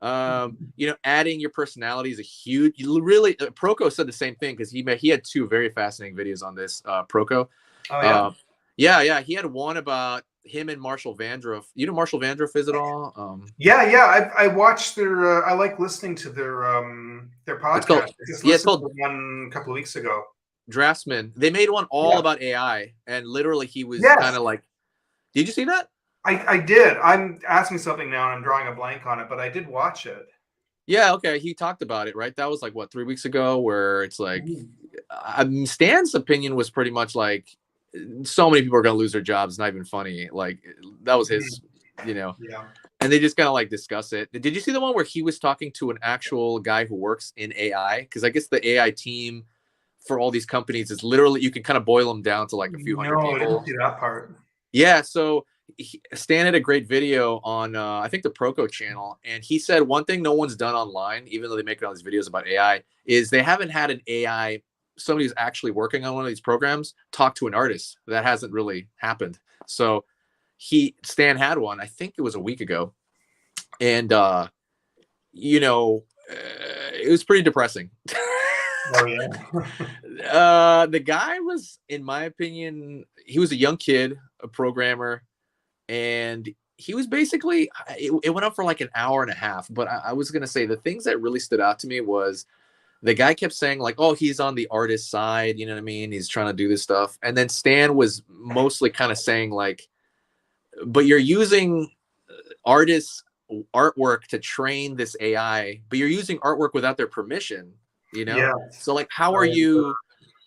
Adding your personality is a huge. Really, Proco said the same thing because he had two very fascinating videos on this. Proco. Oh yeah. Yeah. He had one about him and Marshall Vandroff. You know Marshall Vandroff is at all? Yeah. I watched their. I like listening to their podcast. It's called to one a couple of weeks ago. Draftsman. They made one all about AI, and literally he was kind of like, did you see that? I did. I'm asking something now, and I'm drawing a blank on it, but I did watch it. Yeah, okay. He talked about it, right? That was like what 3 weeks ago, where it's like Stan's opinion was pretty much like so many people are gonna lose their jobs. Not even funny. Like that was his, Yeah. And they just kind of like discuss it. Did you see the one where he was talking to an actual guy who works in AI? Because I guess the AI team for all these companies is literally you can kind of boil them down to like a few hundred people. I didn't see that part. Yeah, so Stan had a great video on I think the Proco channel, and he said one thing no one's done online, even though they make all these videos about AI, is they haven't had an AI, somebody who's actually working on one of these programs, talk to an artist. That hasn't really happened. So Stan had one, I think it was a week ago, and it was pretty depressing. Oh yeah. The guy was, in my opinion, he was a young kid, a programmer, and he was basically it went up for like an hour and a half. But I was gonna say the things that really stood out to me was the guy kept saying like, oh, he's on the artist side, you know what I mean? He's trying to do this stuff. And then Stan was mostly kind of saying like, but you're using artists' artwork to train this AI, but you're using artwork without their permission, Yeah. So like, how are you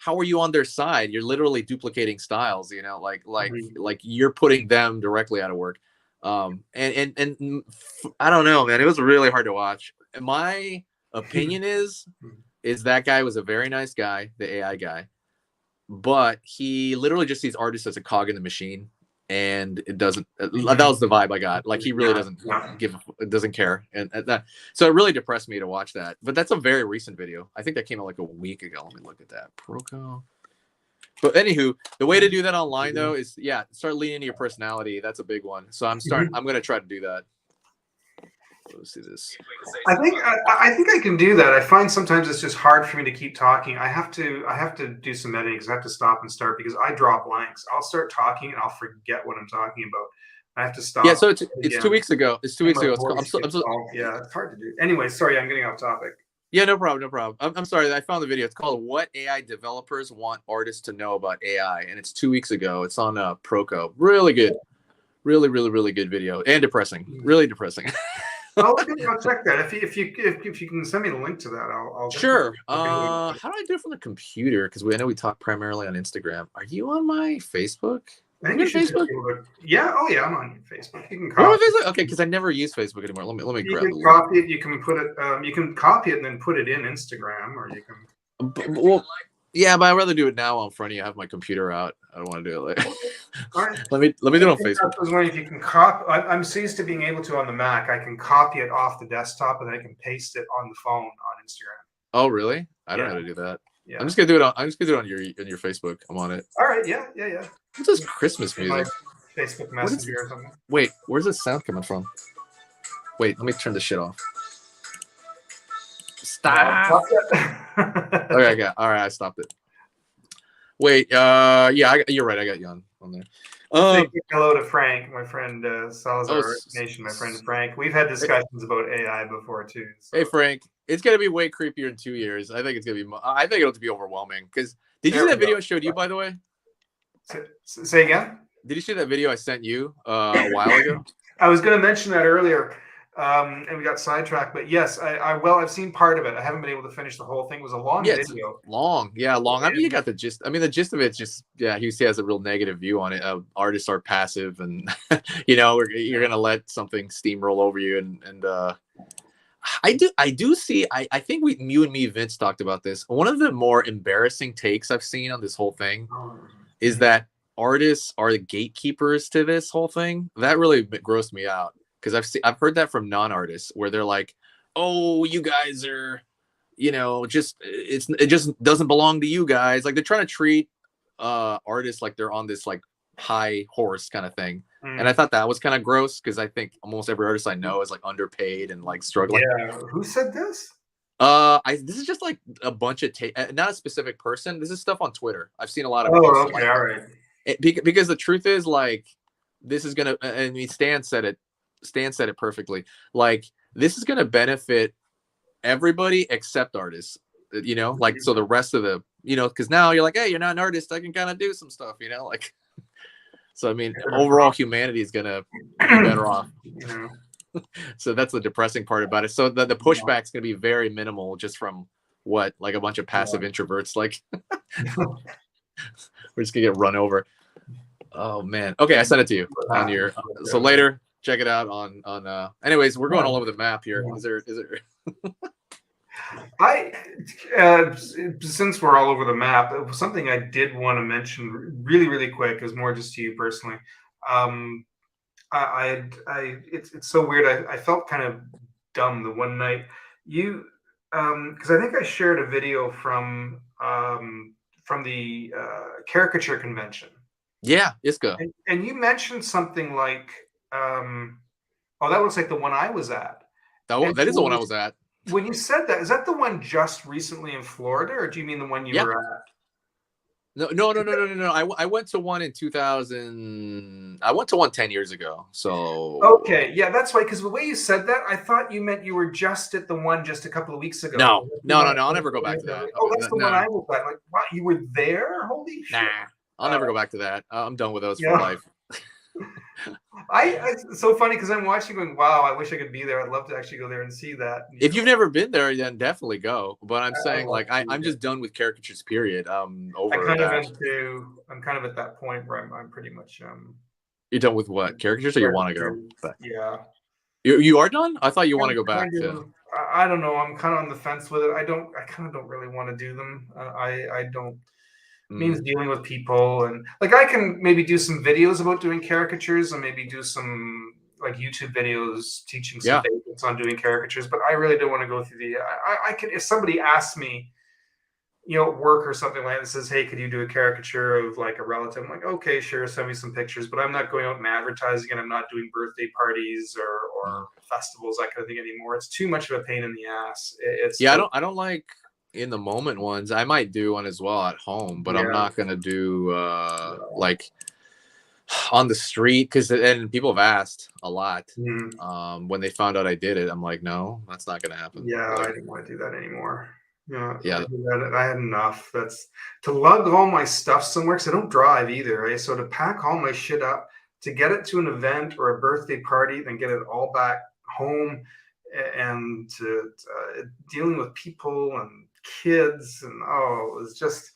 how are you on their side? You're literally duplicating styles, you know, Mhm. like you're putting them directly out of work. And I don't know, man. It was really hard to watch. My opinion is that guy was a very nice guy, the AI guy, but he literally just sees artists as a cog in the machine, and it doesn't. That was the vibe I got. Like he really Yeah, doesn't yeah. doesn't care, and that. So it really depressed me to watch that. But that's a very recent video. I think that came out like a week ago. Let me look at that. Proco. But anywho, the way to do that online though is start leaning into your personality. That's a big one. So I'm gonna try to do that. Let's see this. I think I can do that. I find sometimes it's just hard for me to keep talking. I have to do some editing because I have to stop and start because I draw blanks. I'll start talking and I'll forget what I'm talking about. I have to Yeah, stop so it's 2 again. weeks ago. It's 2 And weeks my ago. voice gets all, yeah, it's hard to do. Anyway, sorry, I'm getting off topic. Yeah, no problem, no problem. I'm sorry. I found the video. It's called "What AI Developers Want Artists to Know About AI," and it's 2 weeks ago. It's on Proco. Really good, really good video, and depressing. Really depressing. I'll check that. If you can send me the link to that, I'll Sure. definitely look into it. How do I do it from the computer? Because I know we talk primarily on Instagram. Are you on my Facebook? I You think you got should just Facebook? be able to. Yeah. Oh, yeah. I'm on Facebook. You can Where am copy. I Facebook? Okay, because I never use Facebook anymore. Let me You grab can the link. copy it. You can put it. You can copy it and then put it in Instagram, or you can. Well, yeah, but I'd rather do it now in front of you. I have my computer out. I don't want to do it later. All right. Let me do it on Facebook. I was wondering if you can copy. I'm so used to being able to on the Mac. I can copy it off the desktop and then I can paste it on the phone on Instagram. Oh, really? I don't know how to do that. I'm just gonna do it on your Facebook. I'm on it. All right. Yeah. What's this Christmas music? Facebook Messenger or something. Wait, where's this sound coming from? Wait, let me turn this shit off. Stop. Okay, all right, I stopped it. Wait, you're right. I got you on there. Say hello to Frank, my friend Salazar Nation, my friend Frank. We've had discussions about AI before too. So. Hey Frank, it's gonna be way creepier in 2 years. I think it's gonna be. I think it'll be overwhelming. Because did you see that video I showed you, by the way? Say again. Did you see that video I sent you a while ago? I was going to mention that earlier, and we got sidetracked. But yes, I've seen part of it. I haven't been able to finish the whole thing. It was a long video. Long. I mean, you got the gist. I mean, the gist of it's just he has a real negative view on it. Artists are passive, and you're gonna let something steamroll over you. And I do see. I think you and me, Vince, talked about this. One of the more embarrassing takes I've seen on this whole thing is that artists are the gatekeepers to this whole thing. That really grossed me out because I've heard that from non-artists where they're like, "Oh, you guys are, it just doesn't belong to you guys." Like they're trying to treat artists like they're on this like high horse kind of thing. And I thought that was kind of gross because I think almost every artist I know is like underpaid and like struggling. Yeah, who said this? This is just like a bunch of not a specific person. This is stuff on Twitter. I've seen a lot of. Oh, okay, all right. Because the truth is, like, this is gonna. I mean, Stan said it perfectly. Like, this is gonna benefit everybody except artists. Like, so the rest of the, because now you're like, hey, you're not an artist. I can kind of do some stuff, like. So I mean, overall, humanity is gonna be better off. So that's the depressing part about it. So the pushback's gonna be very minimal, just from like a bunch of passive introverts. Like, we're just gonna get run over. Oh man. Okay, I sent it to you on your. So later, check it out on. Anyways, we're going all over the map here. Is there? Since we're all over the map, it was something I did want to mention really quick. Is more just to you personally. It's so weird. I felt kind of dumb the one night because I think I shared a video from the caricature convention. Yeah, Iska. And you mentioned something like, that looks like the one I was at. That is the one I was at. When you said that, is that the one just recently in Florida, or do you mean the one you were at? No. I went to one in 2000. I went to one 10 years ago. So okay, yeah, that's right. Because the way you said that, I thought you meant you were just at the one just a couple of weeks ago. No. I'll never go back to that. Oh, that's the one I was at. Like, what? You were there? Holy shit! Nah, I'll never go back to that. I'm done with those for life. It's so funny because I'm watching going, wow, I wish I could be there. I'd love to actually go there and see that. If you've never been there, then definitely go. But I'm saying, love like, to be I'm there. just done with caricatures. Period. Over that. I'm kind of at that point where I'm pretty much You're done with what caricatures, or you want to go caricatures. back? Yeah. You are done. I thought you want I'm to go back kind to. of I don't know. I'm kind of on the fence with it. I kind of don't really want to do them. I don't means Mm, dealing with people and like I can maybe do some videos about doing caricatures and maybe do some like YouTube videos teaching some yeah. basics on doing caricatures. But I really don't want to go through the. I can if somebody asks me at work or something like that says, "Hey, could you do a caricature of like a relative?" I'm like, "Okay, sure, send me some pictures." But I'm not going out and advertising, and I'm not doing birthday parties or Mm. festivals that kind of thing anymore. It's too much of a pain in the ass. It's Yeah, just I don't like in the moment ones. I might do one as well at home, but I'm yeah, not gonna do no. like on the street because and people have asked a lot. Mm. When they found out I did it, I'm like, no, that's not gonna happen. Yeah, I Like, didn't want to do that anymore. Yeah, yeah, I had enough. That's to lug all my stuff somewhere because I don't drive either, right? So to pack all my shit up, to get it to an event or a birthday party, then get it all back home, and to dealing with people and kids, and oh, it was just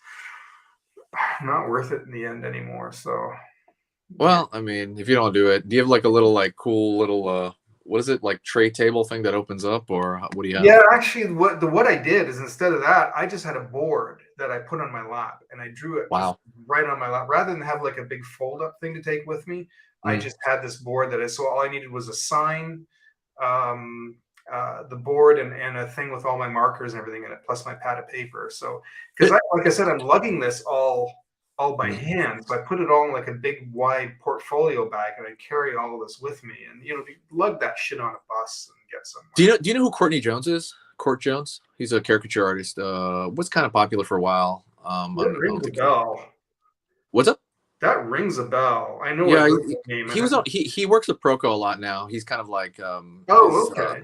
not worth it in the end anymore. So yeah. well, I mean, if you don't do it, do you have like a little like cool little what is it, like tray table thing that opens up, or what do you have? Yeah, actually, what I did is instead of that, I just had a board that I put on my lap, and I drew it just Wow. right on my lap. Rather than have like a big fold up thing to take with me, I Mm. just had this board that I so all I needed was a sign, um, the board, and a thing with all my markers and everything in it, plus my pad of paper. So because It, like I said, I'm lugging this all by mm. hand, so I put it all in like a big wide portfolio bag, and I carry all of this with me, and lug that shit on a bus and get somewhere. Do you know who Courtney Jones is? Court Jones. He's a caricature artist. Was kind of popular for a while. That On rings a the bell. what's up? That rings a bell. I know I Yeah, heard that name. I he was on. haven't. He works with Proco a lot now. He's kind of like Oh, okay.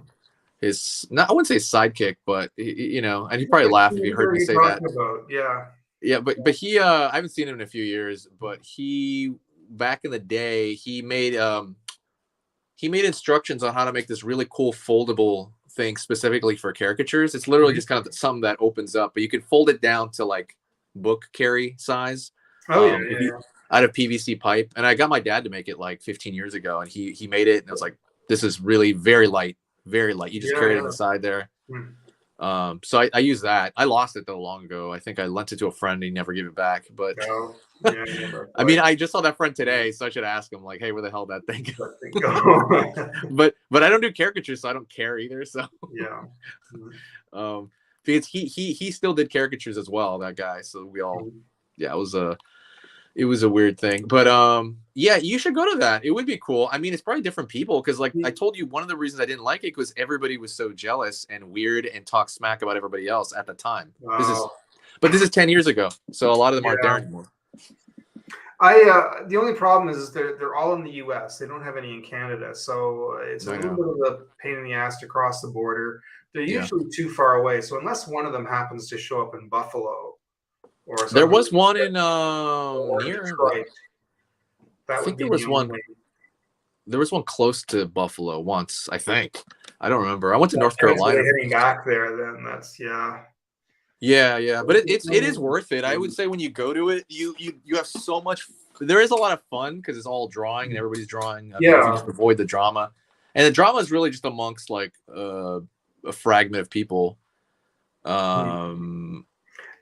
his not I wouldn't say sidekick, but you know, and I he think probably I've laugh if he seen heard who me you're say that. talking about. Yeah. Yeah, but he I haven't seen him in a few years, but he back in the day he made instructions on how to make this really cool foldable thing specifically for caricatures. It's literally Mhm. just kind of something that opens up, but you can fold it down to like book carry size. Oh yeah, If yeah, you yeah. out of PVC pipe, and I got my dad to make it like 15 years ago, and he made it, and it was like, this is really very light, very light. You just Yeah, carry it in yeah. the side there. Hmm. So I use that. I lost it though long ago. I think I lent it to a friend and he never gave it back. But No. Yeah, yeah, that's I mean, like I just saw that friend today, so I should ask him like, hey, where the hell did that thing let thing go. go? But I don't do caricatures, so I don't care either. So Yeah. Mhm. um, because he still did caricatures as well. That guy. So we all Mhm. yeah, it was a weird thing. But yeah, you should go to that. It would be cool. I mean, it's probably different people because like I told you, one of the reasons I didn't like it was everybody was so jealous and weird and talk smack about everybody else at the time. Wow. But this is 10 years ago, so a lot of them aren't there Yeah. anymore. The only problem is they're all in the U.S. They don't have any in Canada, so it's a I little know. bit of a pain in the ass to cross the border. They're Yeah. usually too far away, so unless one of them happens to show up in Buffalo or There something, was one in or near Detroit, I that would think be the only. there was one close to Buffalo once, I think. I don't remember. I went to North Thanks for Carolina. hitting back there. Then that's yeah. Yeah, yeah, but it is worth it. I would say when you go to it, you have so much. There is a lot of fun because it's all drawing and everybody's drawing. I mean, if you Yeah. just avoid the drama, and the drama is really just amongst like a fragment of people. Um,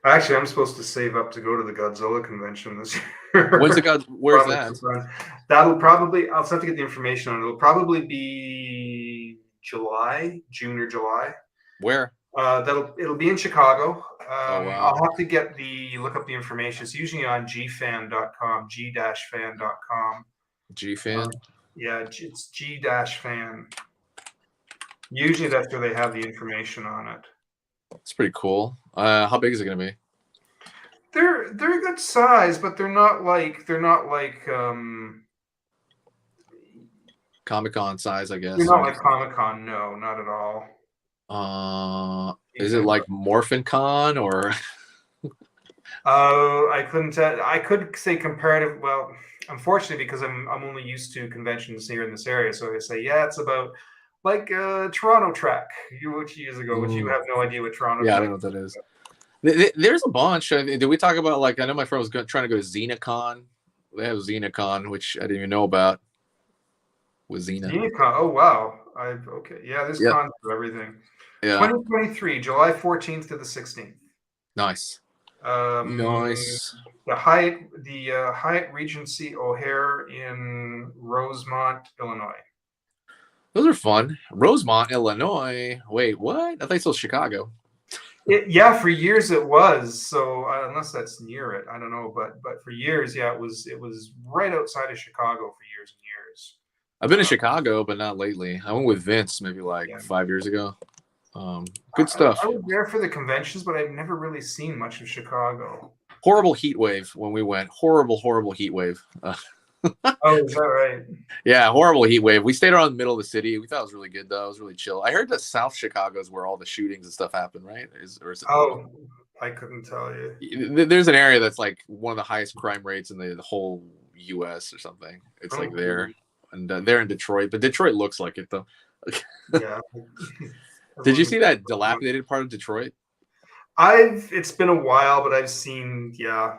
Actually, I'm supposed to save up to go to the Godzilla convention this year. when's it got? Where's Promise that? some friends. That'll probably. I'll just have to get the information on it. It'll probably be July, June or July. Where? It'll be in Chicago. Oh wow, I'll have to look up the information. It's usually on gfan.com, g-fan.com. G fan. Yeah, it's g-fan. Usually that's where they have the information on it. It's pretty cool. How big is it gonna be? They're a good size, but they're not like Comic Con size, I they're guess. not like Comic Con. No, not at all. Is it like Morphin Con or? I couldn't tell. I could say comparative. Well, unfortunately, because I'm only used to conventions here in this area, so I say, yeah, it's about like Toronto Track, which years ago, which you Mm. have no idea what Toronto Yeah, I Track don't know what that is. is. There's a bunch. Did we talk about, like, I know my friend was trying to go to XenaCon. They have XenaCon, which I didn't even know about. With Xena. Xenacon. Oh wow. Okay. Yeah, there's Yep. cons for everything. Yeah. 2023, July 14th to the 16th. Nice. Um, Nice. the Hyatt Regency O'Hare in Rosemont, Illinois. Those are fun. Rosemont, Illinois. Wait, what? I thought it was Chicago. Yeah, for years it was. So unless that's near it, I don't know. But for years, yeah, it was right outside of Chicago for years and years. I've been to Chicago, but not lately. I went with Vince maybe like Yeah. 5 years ago. Good I stuff. was there for the conventions, but I've never really seen much of Chicago. Horrible heat wave when we went. Horrible heat wave. Oh, is that right? Yeah, horrible heat wave. We stayed around the middle of the city. We thought it was really good though. It was really chill. I heard that South Chicago is where all the shootings and stuff happen, right? Or is it north? Oh, I couldn't tell you. There's an area that's like one of the highest crime rates in the whole U.S. or something. It's like there, and they're in Detroit, but Detroit looks like it though. Yeah. Did you see that dilapidated part of Detroit? It's been a while, but I've seen it.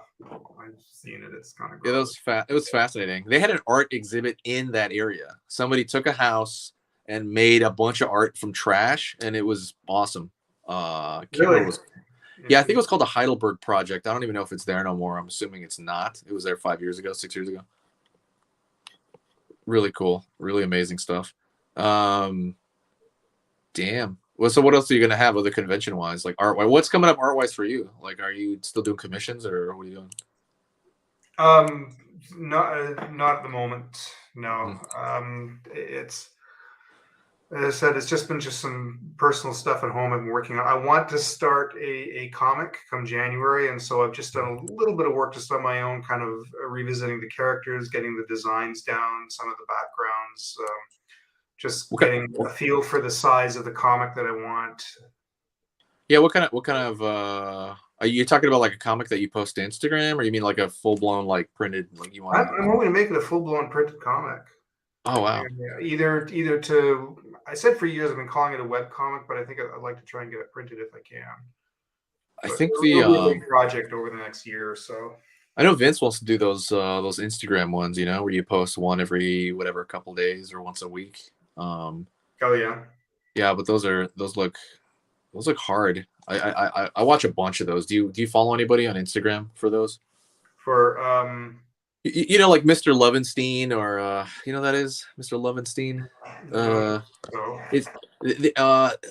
It's kind of gross. It was fascinating. They had an art exhibit in that area. Somebody took a house and made a bunch of art from trash, and it was awesome. Really? Yeah, I think it was called the Heidelberg Project. I don't even know if it's there no more. I'm assuming it's not. It was there 5 years ago, 6 years ago. Really cool, really amazing stuff. Damn. Well, so what else are you gonna have other convention wise, like art wise? What's coming up art wise for you? Like, are you still doing commissions or what are you doing? Not at the moment. No. It's as I said, it's just been some personal stuff at home I've been working on. I want to start a comic come January, and so I've just done a little bit of work just on my own, kind of revisiting the characters, getting the designs down, some of the backgrounds, just getting a feel for the size of the comic that I want. Yeah, what kind of are you talking about, like a comic that you post to Instagram, or you mean like a full blown like printed, like you want to? I'm hoping to make it a full blown printed comic. Oh wow! Either to I said for years I've been calling it a web comic, but I think I'd like to try and get it printed if I can. I think it'll be a big project over the next year or so. I know Vince wants to do those Instagram ones, you know, where you post one every whatever couple days or once a week. Oh yeah. Yeah, but those look hard. I watch a bunch of those. Do you follow anybody on Instagram for those? For you know, like Mr. Lovenstein, or you know that is Mr. Lovenstein.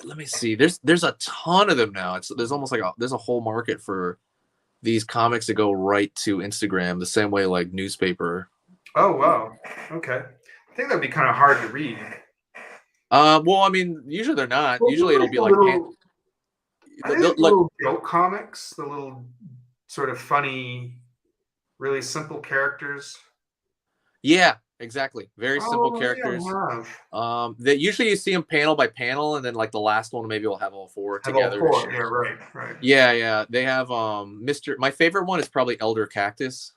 Let me see. There's a ton of them now. There's almost like there's a whole market for these comics that go right to Instagram the same way like newspaper. Oh wow. Okay. I think that'd be kind of hard to read. Well, I mean, usually they're not. Well, usually it'll be like little joke comics, the little sort of funny, really simple characters. Yeah, exactly. Very simple characters. That usually you see them panel by panel, and then like the last one maybe will have all four together. Yeah, right. Yeah. They have Mr. My favorite one is probably Elder Cactus.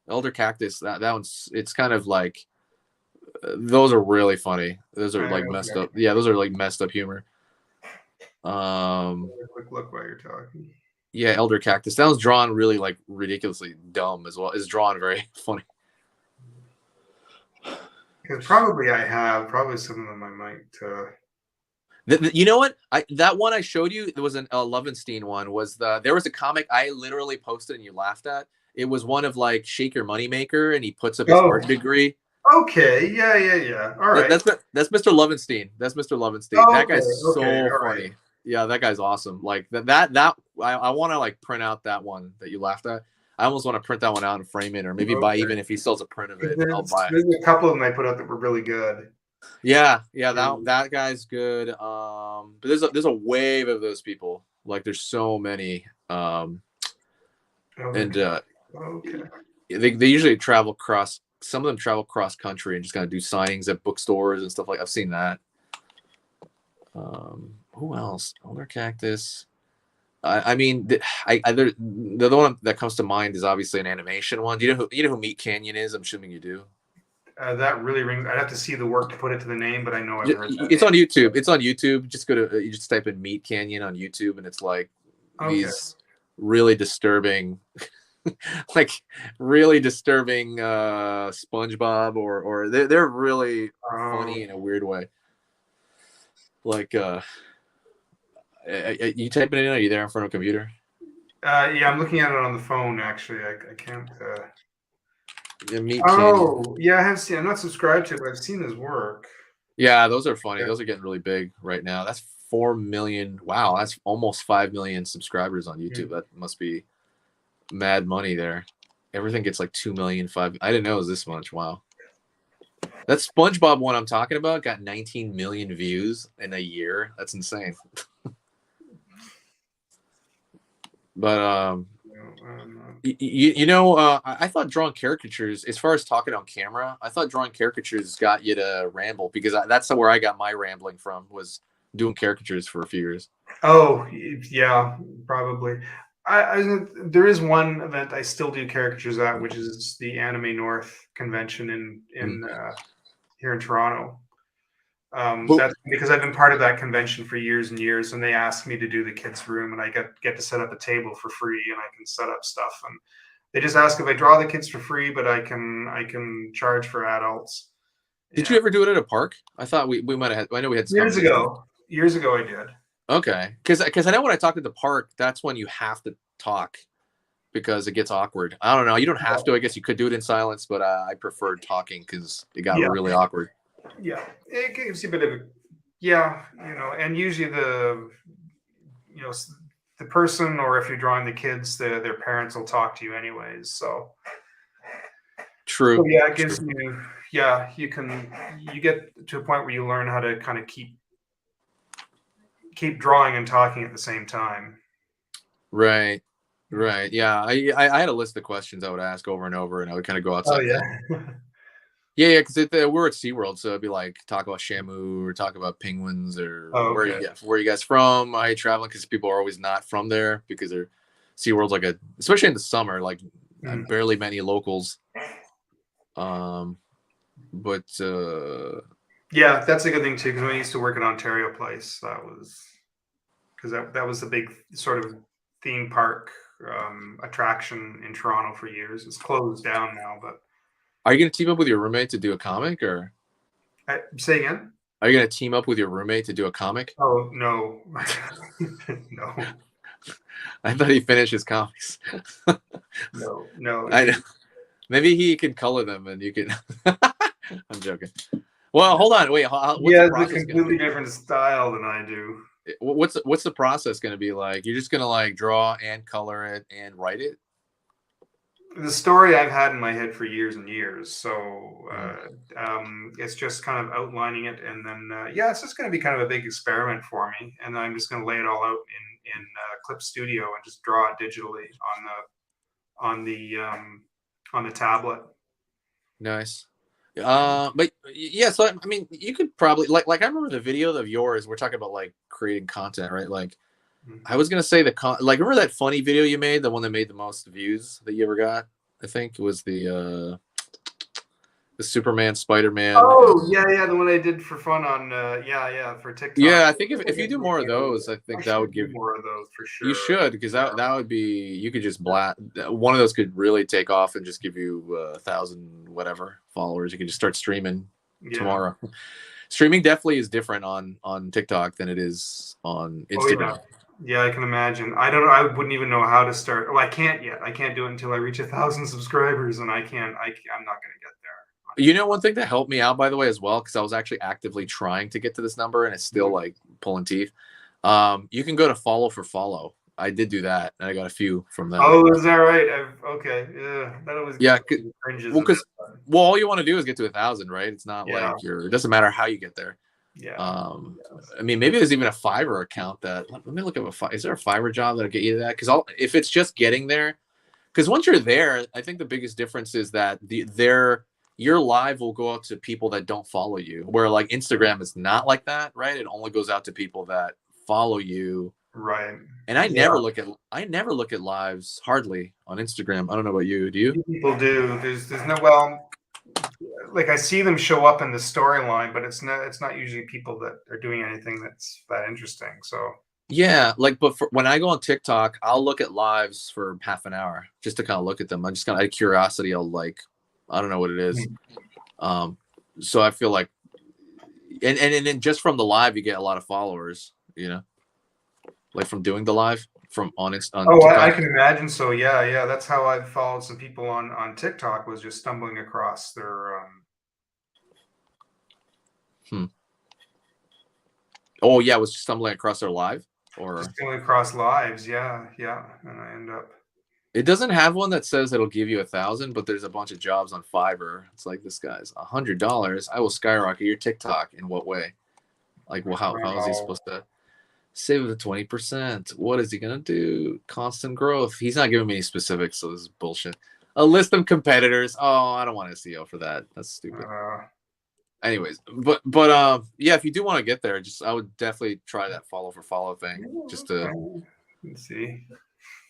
Elder Cactus. That one's, it's kind of like those are really funny. Those are like messed up. Yeah, those are like messed up humor. Quick look while you're talking. Yeah, Elder Cactus. That was drawn really like ridiculously dumb as well. It's drawn very funny. Because probably some of them I might. You know what? That one I showed you, there was a Lovenstein one. There was a comic I literally posted and you laughed at. It was one of like Shake Your Moneymaker, and he puts up his art degree. Okay, yeah. All right. That's Mr. Lovenstein. That's Mr. Lovenstein. That guy's so funny. Right. Yeah, that guy's awesome. Like that I want to like print out that one that you laughed at. I almost want to print that one out and frame it, or maybe buy, even if he sells a print of it, I'll buy it. There's a couple of them I put out that were really good. Yeah, that guy's good. But there's a wave of those people. Like there's so many. And they usually travel cross. Some of them travel cross country and just kind of do signings at bookstores and stuff like. I've seen that. Who else? Elder Cactus. I mean, the one that comes to mind is obviously an animation one. Do you know who Meat Canyon is? I'm assuming you do. That really rings. I'd have to see the work to put it to the name, but I know I've heard that It's name. on YouTube. It's on YouTube. Just go to you just type in Meat Canyon on YouTube, and it's like Okay. these really disturbing, like really disturbing SpongeBob, or they're really Um, funny in a weird way. Like you typing it in? Are you there in front of a computer? yeah, I'm looking at it on the phone. Actually, I can't. Yeah, Meat Canyon. Oh, yeah, I have seen. I'm not subscribed to it, but I've seen his work. Yeah, those are funny. Yeah. Those are getting really big right now. That's 4 million. Wow, that's almost 5 million subscribers on YouTube. Mm. That must be mad money there. Everything gets like 2 million, 5. I didn't know it was this much. Wow. That SpongeBob one I'm talking about got 19 million views in a year. That's insane. But I thought drawing caricatures, as far as talking on camera, I thought drawing caricatures got you to ramble because that's where I got my rambling from, was doing caricatures for a few years. Oh, yeah, probably. There is one event I still do caricatures at, which is the Anime North convention in Mm. here in Toronto. But That's because I've been part of that convention for years and years, and they asked me to do the kids' room, and I get to set up a table for free, and I can set up stuff. And they just ask if I draw the kids for free, but I can charge for adults. did Yeah, you ever do it at a park? I thought we might have had. I know we had this years conversation. ago, years ago I did. Okay, because I know when I talk at the park, that's when you have to talk because it gets awkward. I don't know. You don't have to. I guess you could do it in silence, but I preferred talking because it got Yeah, really awkward. yeah, it gives you a bit of a yeah, and usually you know the person, or if you're drawing the kids, their parents will talk to you anyways. So True. yeah, it gives True. you yeah, you get to a point where you learn how to kind of keep drawing and talking at the same time. Right. Right. Yeah. I had a list of questions I would ask over and over, and I would kind of go Oh outside that. yeah. Yeah, yeah, because we're at SeaWorld, so it'd be like talk about Shamu or talk about penguins or Oh, okay. where you guys from? Are you traveling? Because people are always not from there because they're SeaWorld's like especially in the summer, like I Mm. barely met any locals. But Yeah, that's a good thing too. Because when I used to work at Ontario Place, that was because that was the big sort of theme park attraction in Toronto for years. It's closed down now, but are you gonna team up with your roommate to do a comic, or say again. are you gonna team up with your roommate to do a comic? Oh no, no, I thought he finished his comics. no. I know. Maybe he can color them, and you can. I'm joking. Well, hold on. Wait. He What's the has a process gonna completely be? different style than I do. What's the process gonna be like? You're just gonna like draw and color it and write it? The story I've had in my head for years and years. So Mm. it's just kind of outlining it, and then yeah, it's just going to be kind of a big experiment for me. And I'm just going to lay it all out in Clip Studio and just draw it digitally on the on the tablet. Nice. But yeah. So I mean, you could probably like I remember the video of yours. We're talking about like creating content, right? Like Mhm. I was gonna say like remember that funny video you made, the one that made the most views that you ever got? I think it was the Superman, Spider-Man, Oh and yeah, yeah, the one I did for fun on yeah for TikTok. yeah, I think if you do more of those, I I think that should would do give more of those for you sure. should, because that would be, you could just one of those could really take off and just give you 1,000 whatever followers. You can just start streaming Yeah. tomorrow. Streaming definitely is different on TikTok than it is on Oh yeah. Instagram. Yeah, I can imagine. I don't know. I wouldn't even know how to start. Oh, I can't yet. I can't do it until I reach 1,000 subscribers, and I'm not going to get You know, one thing that helped me out, by the way, as well, because I was actually actively trying to get to this number and it's still there. like pulling teeth. You can go to follow for follow. I did do that, and I got a few from that. Oh, is that right? Okay. Yeah, that always gives Yeah, me cringes well, a bit. because all you want to do is get to 1,000, right? It's not Yeah. like it doesn't matter how you get there. Yeah. Um, Yes. I mean, maybe there's even a Fiverr account that. Let me look up is there a Fiverr job that'll get you to that? Because if it's just getting there, because once you're there, I think the biggest difference is that your live will go out to people that don't follow you. Where like Instagram is not like that, right? It only goes out to people that follow you Right. And I Yeah. never look at lives hardly on Instagram. I don't know about you. Do you? People do. There's no, well, like I see them show up in the storyline, but it's not usually people that are doing anything that's that interesting. So Yeah, like, but when I go on TikTok, I'll look at lives for half an hour just to kind of look at them. I just kind of out of curiosity, I'll like, I don't know what it is. Um, so I feel like, and then just from the live, you get a lot of followers, like from doing the live from on oh, I TikTok. can imagine. So yeah. That's how I've followed some people on TikTok, was just stumbling across their Hmm. Oh yeah, I was just stumbling across their live, just or stumbling across lives. Yeah, and I end up. it doesn't have one that says it'll give you 1,000, but there's a bunch of jobs on Fiverr. It's like this guy's $100. I will skyrocket your TikTok. In what way? Like, well, how is he Wow. supposed to save the 20%? What is he gonna do? Constant growth. He's not giving me any specifics, so this is bullshit. A list of competitors. Oh, I don't want SEO for that. That's stupid. Anyways, but yeah, if you do want to get there, I would definitely try that follow for follow thing, just to Let's see.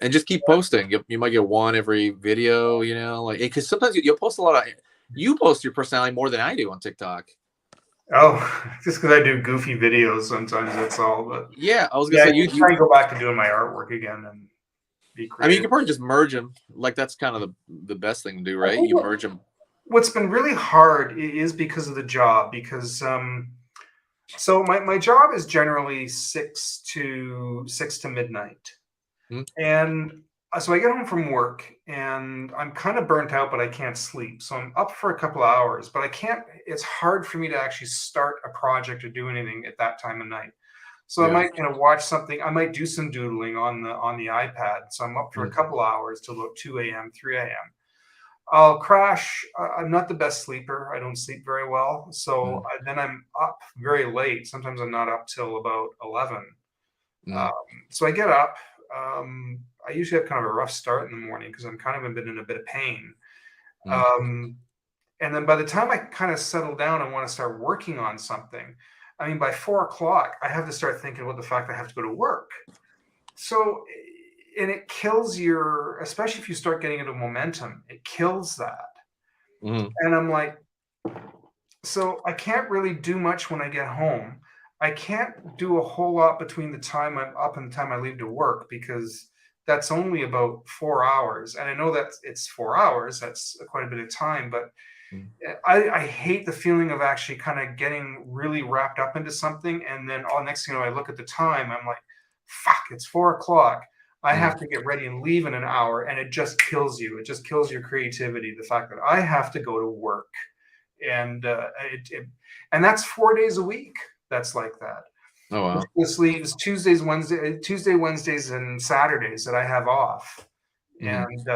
and just keep posting. You might get one every video, like because sometimes you'll post a lot of. You post your personality more than I do on TikTok. Oh, just because I do goofy videos sometimes, that's all. But Yeah, I was gonna yeah, I say can try and go back to doing my artwork again and be I mean, you creative. can probably just merge them. Like that's kind of the best thing to do, I right? think You merge them. what's been really hard is because of the job. Because so my job is generally six to midnight, Hmm. and so I get home from work and I'm kind of burnt out, but I can't sleep. So I'm up for a couple of hours, but I can't. It's hard for me to actually start a project or do anything at that time of night. So I Yeah. might watch something. I might do some doodling on the iPad. So I'm up for a Mm, couple hours till about 2 a.m., 3 a.m. I'll crash. I'm not the best sleeper. I don't sleep very well. So mm, then I'm up very late. Sometimes I'm not up till about 11. Um, mm, so I get up. I usually have kind of a rough start in the morning because I'm kind of in a bit of pain. mm, Um, and then by the time I kind of settle down and want to start working on something, I mean, by 4 o'clock, I have to start thinking about the fact that I have to go to work. So, and it kills especially if you start getting into momentum, it kills that. mm, And I'm like, so I can't really do much when I get home. I can't do a whole lot between the time I'm up and the time I leave to work because that's only about 4 hours. And I know that it's 4 hours, that's quite a bit of time, but mm, I hate the feeling of actually kind of getting really wrapped up into something. And then next thing you know, I look at the time, I'm like, fuck, it's 4 o'clock. I mm, have to get ready and leave in an hour. And it just kills you. It just kills your creativity. The fact that I have to go to work. And and that's 4 days a week. That's like that. oh wow. This leaves Tuesday, Wednesdays, and Saturdays that I have off. Mm, And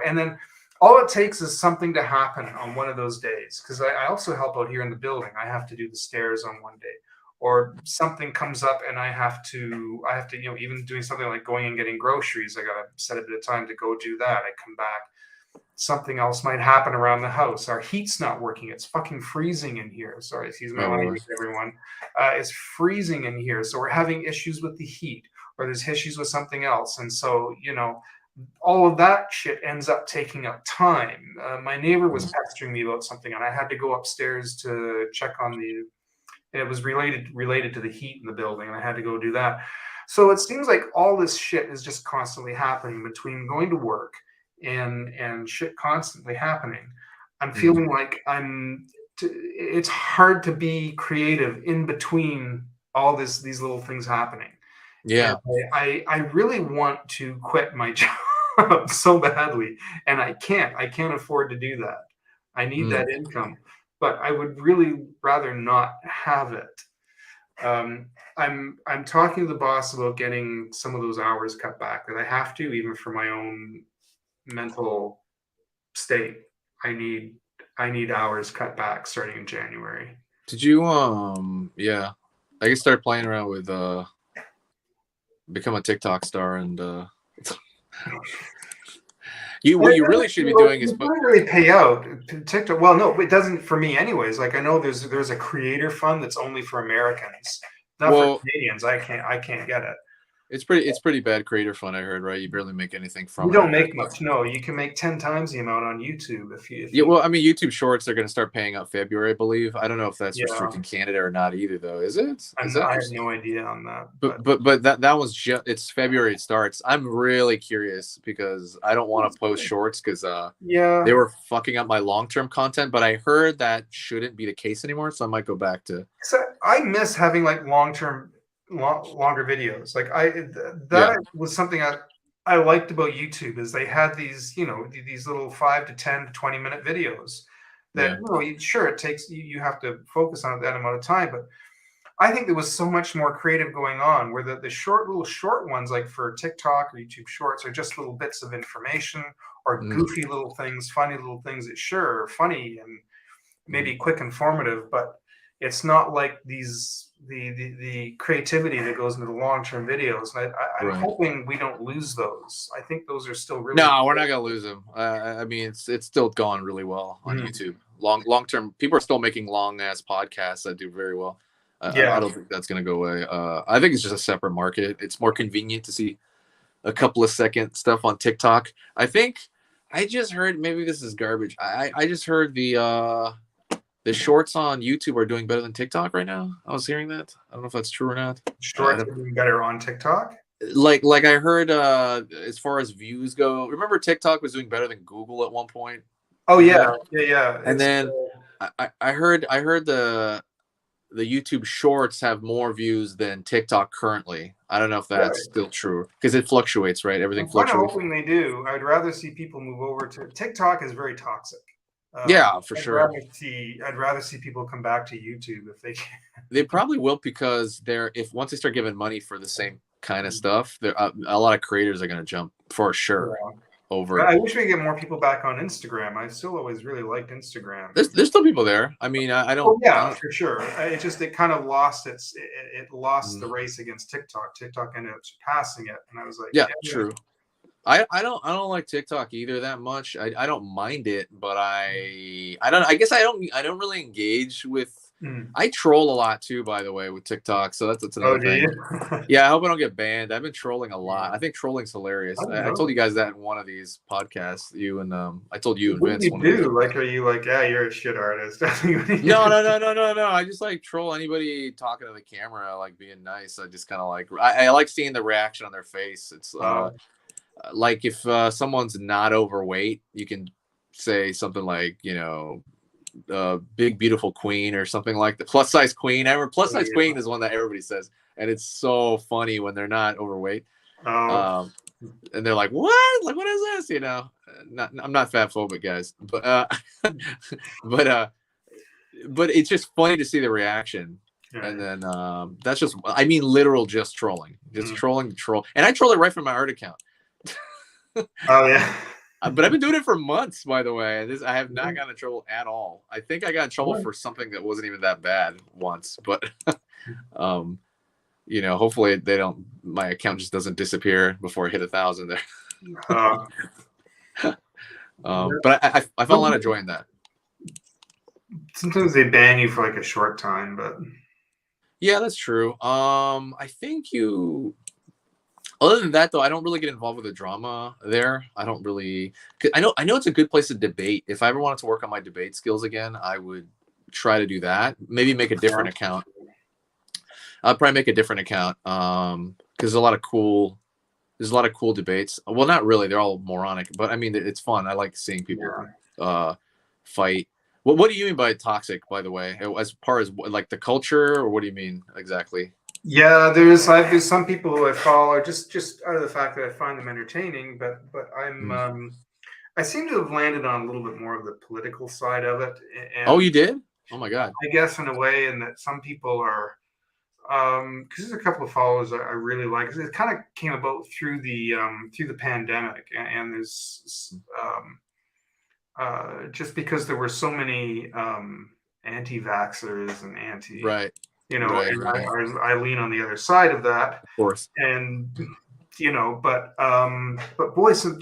and then all it takes is something to happen on one of those days, because I also help out here in the building. I have to do the stairs on one day, or something comes up and I have to even doing something like going and getting groceries. I gotta set a bit of time to go do that. I come back, something else might happen around the house. Our heat's not working. It's fucking freezing in here. Sorry, excuse my oh really? language, everyone. It's freezing in here. So we're having issues with the heat, or there's issues with something else. And so, all of that shit ends up taking up time. My neighbor was Mm, pestering me about something, and I had to go upstairs to check on it was related to the heat in the building, and I had to go do that. So it seems like all this shit is just constantly happening between going to work and shit constantly happening. I'm mm. feeling like it's hard to be creative in between all these little things happening. And Yeah. I really want to quit my job so badly, and I can't afford to do that. I need Mm, that income, but I would really rather not have it. I'm talking to the boss about getting some of those hours cut back, that I have to, even for my own mental state. I need I need hours cut back starting in January. did you yeah, I guess start playing around with become a TikTok star and you And what it you really should be doing is doesn't really pay out. TikTok. Well, no, it doesn't for me, anyways. Like, I know there's a creator fund that's only for Americans, not for well Canadians. I can't get it. It's pretty bad creator fun. I heard, right? You barely make anything You from it. I don't heard. make much. No, you can make 10 times the amount on YouTube if Yeah, you. well, I mean, YouTube Shorts they're going to start paying up February, I believe. I don't know if that's Yeah, restricting Canada or not either, though. Is it? Is and that I have restricted? no idea on that, but But that was just it's February. It starts. I'm really curious because I don't want to post shorts because they yeah. were fucking up my long term content. But I heard that shouldn't be the case anymore, so I might go back to So I miss having like longer videos. Like yeah, that was something I liked about YouTube is they had these, these little 5 to 10 to 20 minute videos that, yeah, sure, it takes you have to focus on it that amount of time, but I think there was so much more creative going on where the little short ones like for TikTok or YouTube Shorts are just little bits of information or mm, goofy little things, funny little things that sure are funny and mm, maybe quick informative, but it's not like the creativity that goes into the long-term videos. And I'm right. hoping we don't lose those. I think those are still really No, we're not important. gonna lose them. I mean, it's still gone really well on Mhm. YouTube. Long term, people are still making long ass podcasts that do very well. I Yeah, don't think that's gonna go away. I think it's just a separate market. It's more convenient to see a couple of second stuff on TikTok. I think I just heard maybe this is garbage. I just heard the shorts on YouTube are doing better than TikTok right now. I was hearing that. I don't know if that's true or not. I shorts don't, are doing better on TikTok. like I heard as far as views go, remember TikTok was doing better than Google at one point. Oh Remember yeah, that? yeah, yeah. And It's then I heard the YouTube Shorts have more views than TikTok currently. I don't know if that's really. still true because it fluctuates, right? Everything I'm kind of fluctuates. hoping they do. I'd rather see people move over to TikTok is very toxic. Yeah, for sure. I'd rather see people come back to YouTube if they can. They probably will because they're if once they start giving money for the same kind of Mm, stuff, there a lot of creators are going to jump for sure yeah. over. I wish we could get more people back on Instagram. I still always really liked Instagram. There's still people there. I mean, Oh I yeah, don't. for sure. It kind of lost it lost Mm, the race against TikTok. TikTok ended up surpassing it, and I was like, yeah, yeah, true. I don't like TikTok either that much. I don't mind it, but I don't I guess I don't really engage with mm. I troll a lot too, by the way, with TikTok. So that's Oh, another do thing. you? Yeah, I hope I don't get banned. I've been trolling a lot. Yeah. I think trolling's I hilarious. don't I told know. you guys that in one of these podcasts. You and I told you and What do Vince you one of these. do? Like, are you like, yeah, you're a shit artist? No. I just like troll anybody talking to the camera, like being nice. I just kind of like I like seeing the reaction on their face. It's Um, like if someone's not overweight, you can say something like, big beautiful queen or something like the plus size queen. I remember plus size queen is one that everybody says, and it's so funny when they're not overweight. oh, Um, and they're like, "What? Like, what is this?" I'm not fat phobic, guys, but but but it's just funny to see the reaction. And yeah. then that's just, I mean, literal just trolling, just Mm. trolling the troll, and I troll it right from my art account. Oh yeah. But I've been doing it for months, by the way. I have not gotten in trouble at all. I think I got in trouble for something that wasn't even that bad once, but um, hopefully they don't. My account just doesn't disappear before I hit 1,000 there. Uh, But I found a lot of joy in that. Sometimes they ban you for like a short time, but Yeah, that's true. I think you. Other than that, though, I don't really get involved with the drama there. I don't really. 'Cause I know it's a good place to debate. If I ever wanted to work on my debate skills again, I would try to do that. Maybe make a different account. I'll probably make a different account. Because there's a lot of cool debates. Well, not really. They're all moronic, but I mean, it's fun. I like seeing people fight. What do you mean by toxic, by the way? As far as like the culture, or what do you mean exactly? yeah, there's some people who I follow just out of the fact that I find them entertaining, but Mm. I seem to have landed on a little bit more of the political side of it, Oh, and you did? Oh my God. I guess in a way, in that some people are because there's a couple of followers I really like. It kind of came about through the pandemic, and there's just because there were so many anti-vaxxers and Right. and Right. I lean on the other side of that, Of course. and but boy, so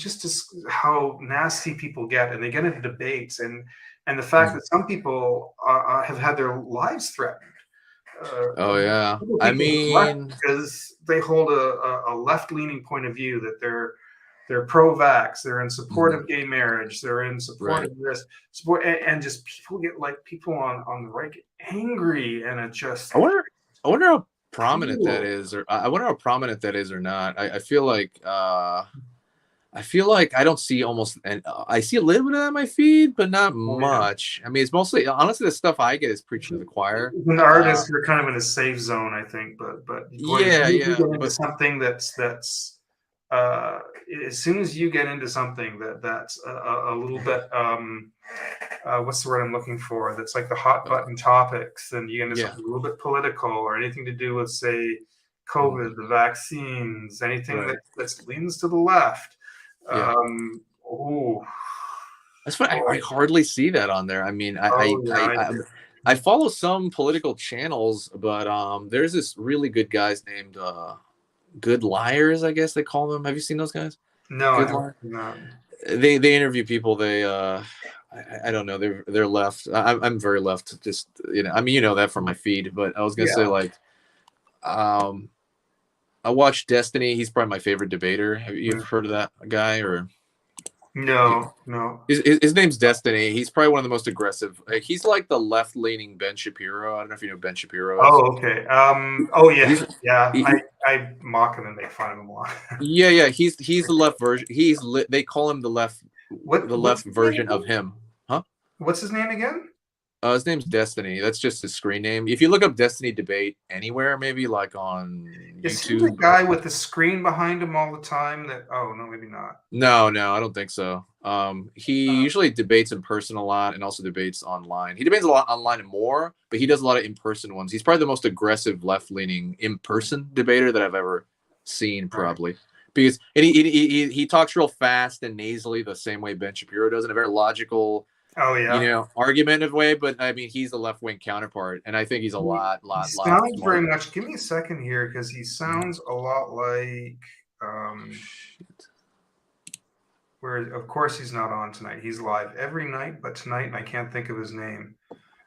how nasty people get, and they get into debates, and the fact Mm. that some people have had their lives threatened Oh yeah. I people who left mean, because they hold a left-leaning point of view that they're pro-vax, they're in support mhm, of gay marriage, they're in support right. of this support, and just people on the right get angry, and it just I wonder. I wonder how prominent that cool. is, or I wonder how prominent that is or not. I feel like. I feel like I don't see almost, and I see a little bit of that on my feed, but not Oh yeah. much. I mean, it's mostly honestly the stuff I get is preaching to the choir. An artist, you're kind of in a safe zone, I think. But boy, as Yeah, soon as you yeah, get into but something that's uh, as soon as you get into something that's a little bit what's the word I'm looking for? That's like the hot uh, button topics, and you get into yeah, something a little bit political or anything to do with, say, mhm, COVID, the vaccines, anything right, that leans to the left. yeah. Oh That's funny. boy. I hardly see that on there. I mean, Oh yeah, I I follow some political channels, but there's this really good guys named Good Liars, I guess they call them. Have you seen those guys? no, I Good haven't Liar. seen that. They interview people. I don't know. They're left. I'm very left. Just I mean, you know that from my feed. But I was gonna say Yeah. like, um, I watched Destiny. He's probably my favorite debater. Have you ever heard of that guy? Or No, no. his name's Destiny. He's probably one of the most aggressive. Like, he's like the left leaning Ben Shapiro. I don't know if you know who Ben Shapiro is. Oh, okay. Oh, yeah, He's yeah. he, I mock him and make fun of him a lot. yeah. He's the left version. They call him What the what's left his name version of again? him. Huh? What's his name again? His name's Destiny. That's just his screen name. If you look up Destiny debate anywhere, maybe like on Is he the YouTube. guy with the screen behind him all the time? That oh no, maybe not. No, no, I don't think so. He Uh, usually debates in person a lot and also debates online. He debates a lot online and more, but he does a lot of in-person ones. He's probably the most aggressive left-leaning in-person debater that I've ever seen, right. probably. Because and he talks real fast and nasally the same way Ben Shapiro does in a very logical, Oh yeah. argumentative way. But I mean, he's the left-wing counterpart, and I think he's a He lot sounds very smarter. much. Give me a second here because he sounds a lot like. Where of course he's not on tonight. He's live every night, but tonight and I can't think of his name.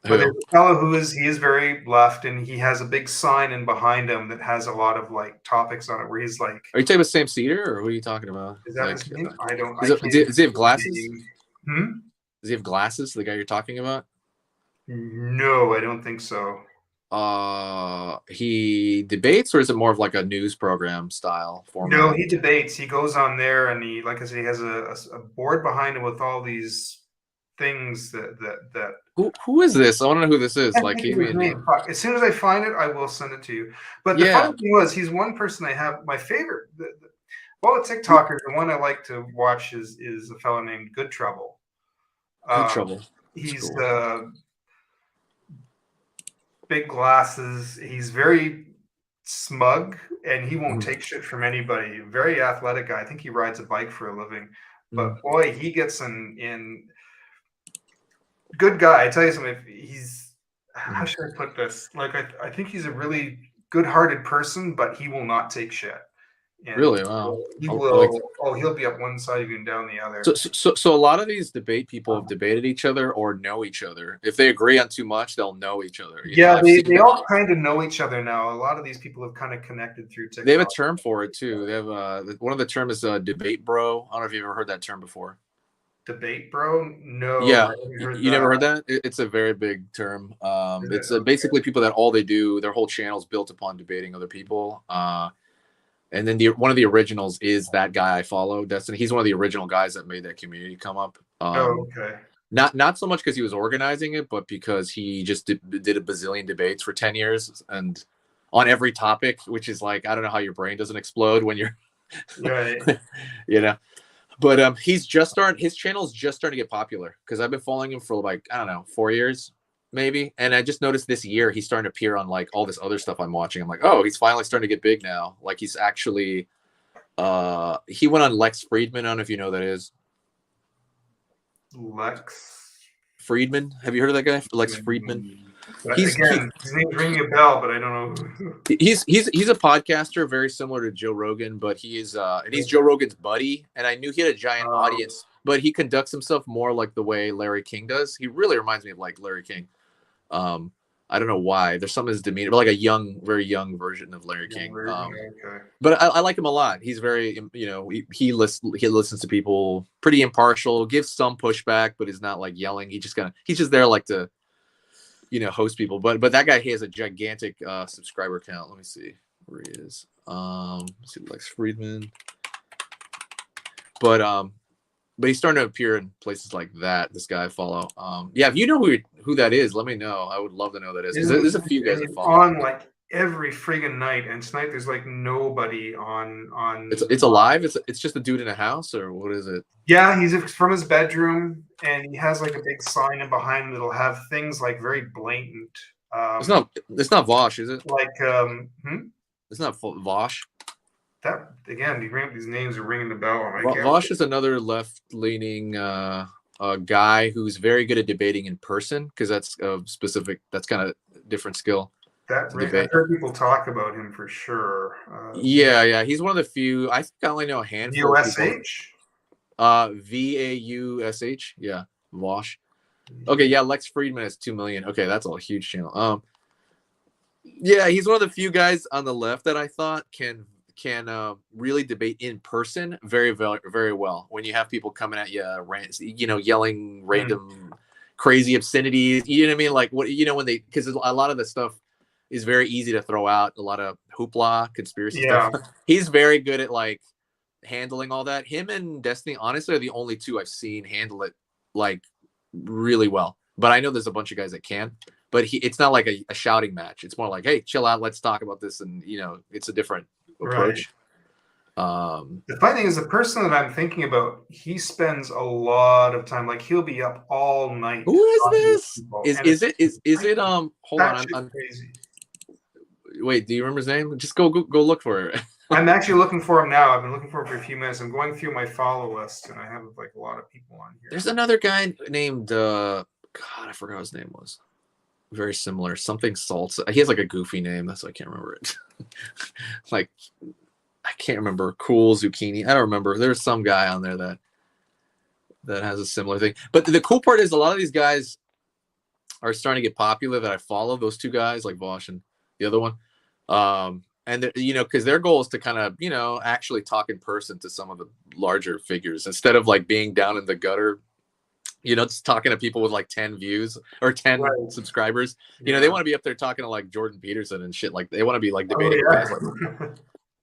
But there's Who? a fellow he is very left, and he has a big sign in behind him that has a lot of like topics on it. Where he's like, Are you talking about Sam Cedar, or who are you talking about? "Is that his Like, name? I don't. I is it, can't even does he have think of his glasses? name." Hmm? Does he have glasses? The guy you're talking about? No, I don't think so. He debates, or is it more of like a news program style No, format? he debates. He goes on there, and he, like I said, he has a board behind him with all these things that Who is this? I want to know who this I is. can't Like, think give of me his a name. name. Fuck. As soon as I find it, I will send it to you. But the funny Yeah, thing was, he's one person I have my favorite. Well, a TikToker, the one I like to watch is a fellow named Good Trouble. Good Um, Trouble. That's he's cool. big glasses. He's very smug, and he won't Mhm, take shit from anybody. Very athletic guy. I think he rides a bike for a living. mhm, But boy, he gets in good guy. I tell you something. If he's how mhm. should I put this? Like I think he's a really good-hearted person, but he will not take shit. And Really? Wow. he I like. will. Oh, he'll be up one side and down the other. So a lot of these debate people have debated each other or know each other. If they agree on too much, they'll know each other. Yeah, I've seen they that. all kind of know each other now. A lot of these people have kind of connected through They have a TikTok. term for it too. They have one of the term is debate bro. I don't know if you've ever heard that term before. Debate, bro? No, Yeah, I haven't heard you never that. heard that? It's a very big term. Is it? It's Okay. basically people that all they do, their whole channel is built upon debating other people. And then one of the originals is that guy I follow, Destiny. He's one of the original guys that made that community come up. Oh, okay. Not so much because he was organizing it, but because he just did a bazillion debates for 10 years and on every topic, which is like I don't know how your brain doesn't explode when you're, Right. you know. But his channel's just starting to get popular because I've been following him for like I don't know 4 years maybe, and I just noticed this year he's starting to appear on like all this other stuff I'm watching. I'm like, oh, he's finally starting to get big now. Like he's actually he went on Lex Friedman. I don't know if you know who that is. Lex. Friedman. Have you heard of that guy? Lex Friedman. But He's he, again, his name's ringing a bell, but I don't know. he's a podcaster very similar to Joe Rogan, but he's Joe Rogan's buddy, and I knew he had a giant Um, audience, but he conducts himself more like the way Larry King does. He really reminds me of like Larry King. Um, I don't know why. There's some of his demeanor, but like a young, very young version of Larry King. Okay. But I like him a lot. He's very, he listens to people, pretty impartial, gives some pushback, but is not like yelling. He's just there like to, host people. But that guy, he has a gigantic subscriber count. Let me see where he is. Let's see, Lex Friedman. But he's starting to appear in places like that. This guy I follow. Yeah, if you know who that is, let me know. I would love to know who that is, because there's a few guys I follow on like every friggin' night, and tonight there's like nobody on. It's alive. It's just a dude in a house, or what is it? Yeah, he's from his bedroom, and he has like a big sign in behind him that'll have things like very blatant. It's not Vosh, is it? Like It's not Vosh. That again, these names are ringing the bell. Vosh is another left-leaning guy who's very good at debating in person, because that's that's kind of different skill. I've heard people talk about him for sure. Yeah, he's one of the few. I think I only know a handful. VOSH? VAUSH. Yeah, Vosh. Okay, yeah, Lex Friedman has 2 million. Okay, that's a huge channel. Yeah, he's one of the few guys on the left that I thought can really debate in person very, very, very well. When you have people coming at you, yelling random crazy obscenities, you know what I mean? Like because a lot of the stuff is very easy to throw out. A lot of hoopla, conspiracy stuff. He's very good at like handling all that. Him and Destiny, honestly, are the only two I've seen handle it like really well. But I know there's a bunch of guys that can. But it's not like a shouting match. It's more like, hey, chill out, let's talk about this, and it's a different approach. Right. The funny thing is, the person that I'm thinking about, he spends a lot of time. Like he'll be up all night. Who is this? Is it hold on, I'm crazy. Wait, do you remember his name? Just go look for it. I'm actually looking for him now. I've been looking for him for a few minutes. I'm going through my follow list, and I have like a lot of people on here. There's another guy named God, I forgot what his name was. Very similar, something salsa. He has like a goofy name. That's why I can't remember it. Like, I can't remember. Cool Zucchini. I don't remember. There's some guy on there that has a similar thing. But the cool part is a lot of these guys are starting to get popular that I follow. Those two guys, like Vosh and the other one. And because their goal is to kind of actually talk in person to some of the larger figures instead of like being down in the gutter. Just talking to people with like 10 views or 10 subscribers. They want to be up there talking to like Jordan Peterson and shit. Like they want to be like debating.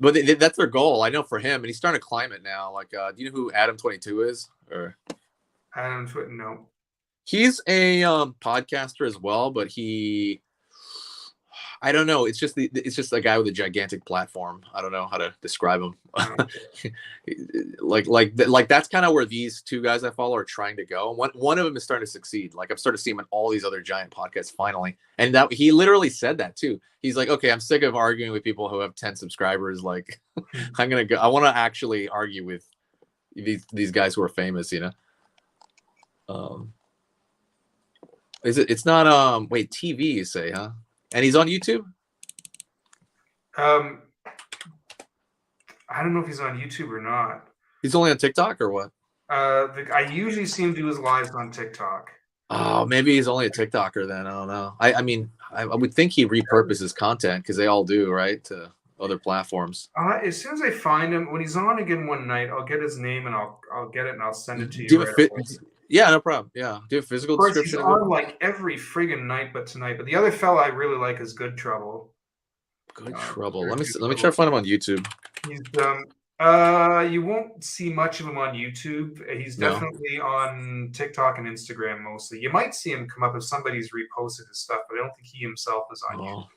But that's their goal. I know for him, and he's starting to climb it now. Like, do you know who Adam 22 is? Or Adam 22, no. He's a podcaster as well, but I don't know. It's just a guy with a gigantic platform. I don't know how to describe him. like that's kind of where these two guys I follow are trying to go. One of them is starting to succeed. Like I'm starting to see him in all these other giant podcasts finally. And that he literally said that too. He's like, okay, I'm sick of arguing with people who have 10 subscribers. Like I'm gonna go. I want to actually argue with these guys who are famous. It's not wait, TV you say, huh? And he's on YouTube? I don't know if he's on YouTube or not. He's only on TikTok or what? I usually see him do his lives on TikTok. Oh, maybe he's only a TikToker then. I don't know. I mean, I would think he repurposes content because they all do, right? To other platforms. As soon as I find him, when he's on again one night, I'll get his name and I'll get it and I'll send it to you. Yeah, no problem. Yeah. Do you have a physical description? He's on like every friggin' night but tonight. But the other fella I really like is Good Trouble. Good Trouble. Let me try to find him on YouTube. He's you won't see much of him on YouTube. He's definitely on TikTok and Instagram mostly. You might see him come up if somebody's reposted his stuff, but I don't think he himself is on YouTube.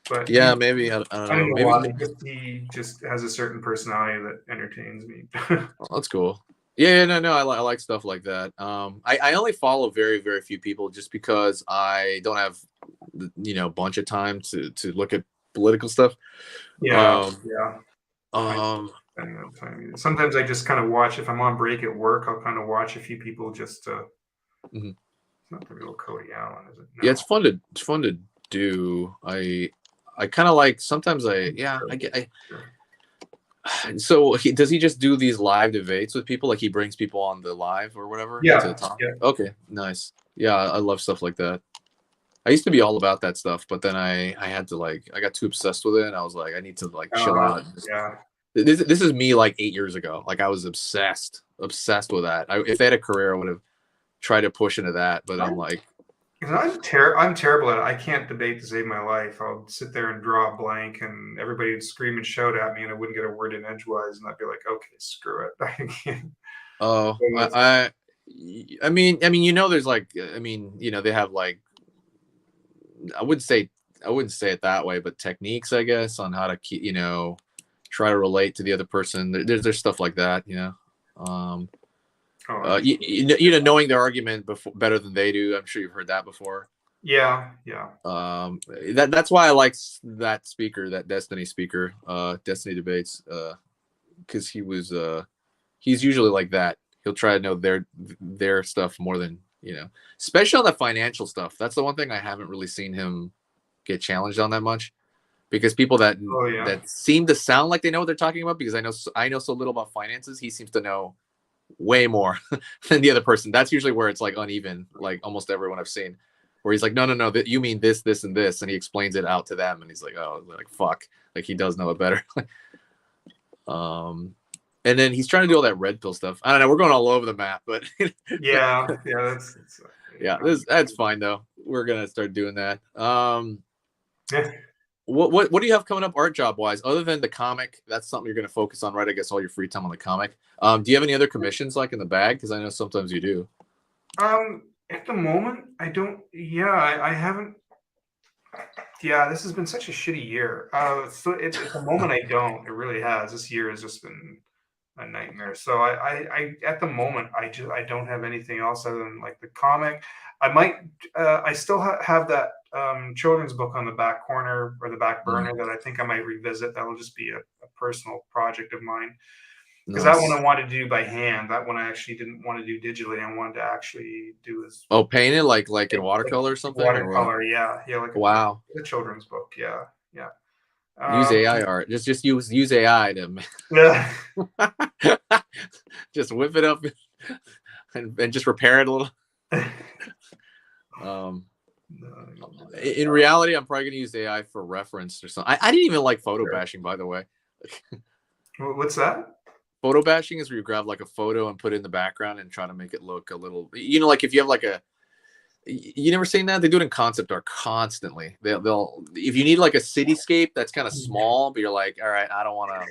But yeah, maybe I don't know. Maybe he just has a certain personality that entertains me. Well, that's cool. Yeah, no, I like stuff like that. I only follow very, very few people just because I don't have, a bunch of time to look at political stuff. Yeah. Sometimes I just kind of watch if I'm on break at work. I'll kind of watch a few people just to. It's not the real Cody Allen, is it? No. Yeah, it's fun to do. I kind of like sometimes I get. So does he just do these live debates with people? Like he brings people on the live or whatever? Yeah. Okay, nice. Yeah, I love stuff like that. I used to be all about that stuff, but then I had to like I got too obsessed with it, and I was like, I need to like chill out. Yeah. This is me like 8 years ago. Like I was obsessed with that. If they had a career, I would have tried to push into that. But I'm like, I'm terrible at it. I can't debate to save my life. I'll sit there and draw a blank, and everybody would scream and shout at me, and I wouldn't get a word in edgewise, and I'd be like, okay, screw it. I can't. oh, there's like, they have like, I wouldn't say I wouldn't say it that way, but techniques, I guess, on how to keep, try to relate to the other person. There's stuff like that, Um, knowing their argument before better than they do. I'm sure you've heard that before. Yeah. That's why I like that speaker, that Destiny speaker, Destiny debates, because he's usually like that. He'll try to know their stuff more than especially on the financial stuff. That's the one thing I haven't really seen him get challenged on that much, because people that seem to sound like they know what they're talking about, because I know so little about finances, he seems to know way more than the other person. That's usually where it's like uneven, like almost everyone I've seen, where he's like, no, you mean this, and this, and he explains it out to them, and he's like, oh, like fuck, like he does know it better. And then he's trying to do all that red pill stuff. I don't know, we're going all over the map, but that's fine though. We're gonna start doing that. What do you have coming up art job wise, other than the comic? That's something you're going to focus on, right? I guess all your free time on the comic. Do you have any other commissions like in the bag? Because I know sometimes you do. At the moment, I don't. Yeah, I haven't. Yeah, this has been such a shitty year. So at the moment, I don't. It really has. This year has just been a nightmare. So I at the moment, I don't have anything else other than like the comic. I might. I still have that children's book on the back corner or the back burner that I think I might revisit. That will just be a personal project of mine. Because that one I wanted to do by hand. That one I actually didn't want to do digitally. I wanted to actually do as paint it like in watercolor or something. Watercolor, yeah, like wow, a children's book, yeah. Use AI art. Just use AI to just whip it up and just repair it a little. In reality, I'm probably gonna use AI for reference or something. I didn't even like photo bashing, by the way. What's that? Photo bashing is where you grab like a photo and put it in the background and try to make it look a little, like if you have like you never seen that? They do it in concept art constantly. They'll if you need like a cityscape that's kind of small, but you're like, all right, I don't want to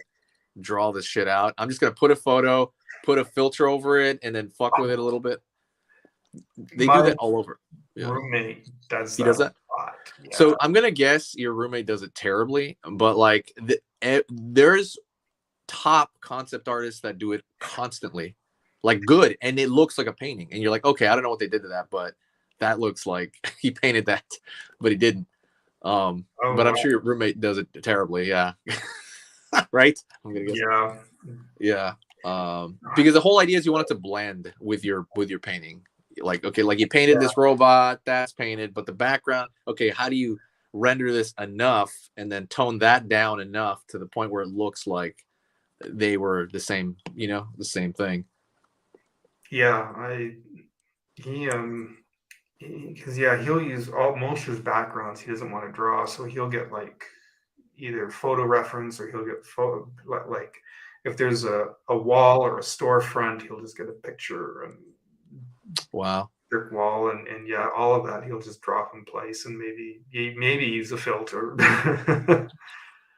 draw this shit out. I'm just gonna put a photo, put a filter over it, and then fuck with it a little bit. They do that all over. Roommate does that. He does that. Yeah. So I'm gonna guess your roommate does it terribly, but like there's top concept artists that do it constantly, like good, and it looks like a painting, and you're like, okay, I don't know what they did to that, but that looks like he painted that, but he didn't. But I'm sure your roommate does it terribly. Yeah. Right. I'm gonna guess. Yeah. Because the whole idea is you want it to blend with your painting. Like, okay, like you painted this robot, that's painted, but the background, okay, how do you render this enough and then tone that down enough to the point where it looks like they were the same, the same thing. Yeah, because he'll use most of his backgrounds he doesn't want to draw, so he'll get like either photo reference or he'll get photo, like if there's a wall or a storefront, he'll just get a picture and brick wall and all of that he'll just drop in place, and maybe use a filter.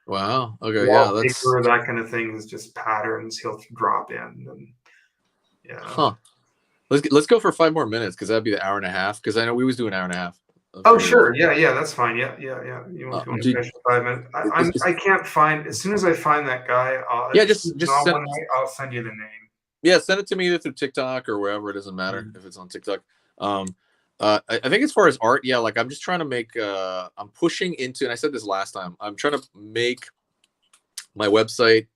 Wow. Okay. Yeah, that's that kind of thing is just patterns he'll drop in, and Let's go for 5 more minutes, because that'd be the hour and a half. Because I know we was doing an hour and a half. Oh sure, yeah, that's fine. Yeah. You want to finish 5 minutes? I can't find. As soon as I find that guy, I'll send you the name. Yeah, send it to me either through TikTok or wherever. It doesn't matter if it's on TikTok. I think as far as art, like I'm just trying to make. I'm pushing into, and I said this last time. I'm trying to make my website.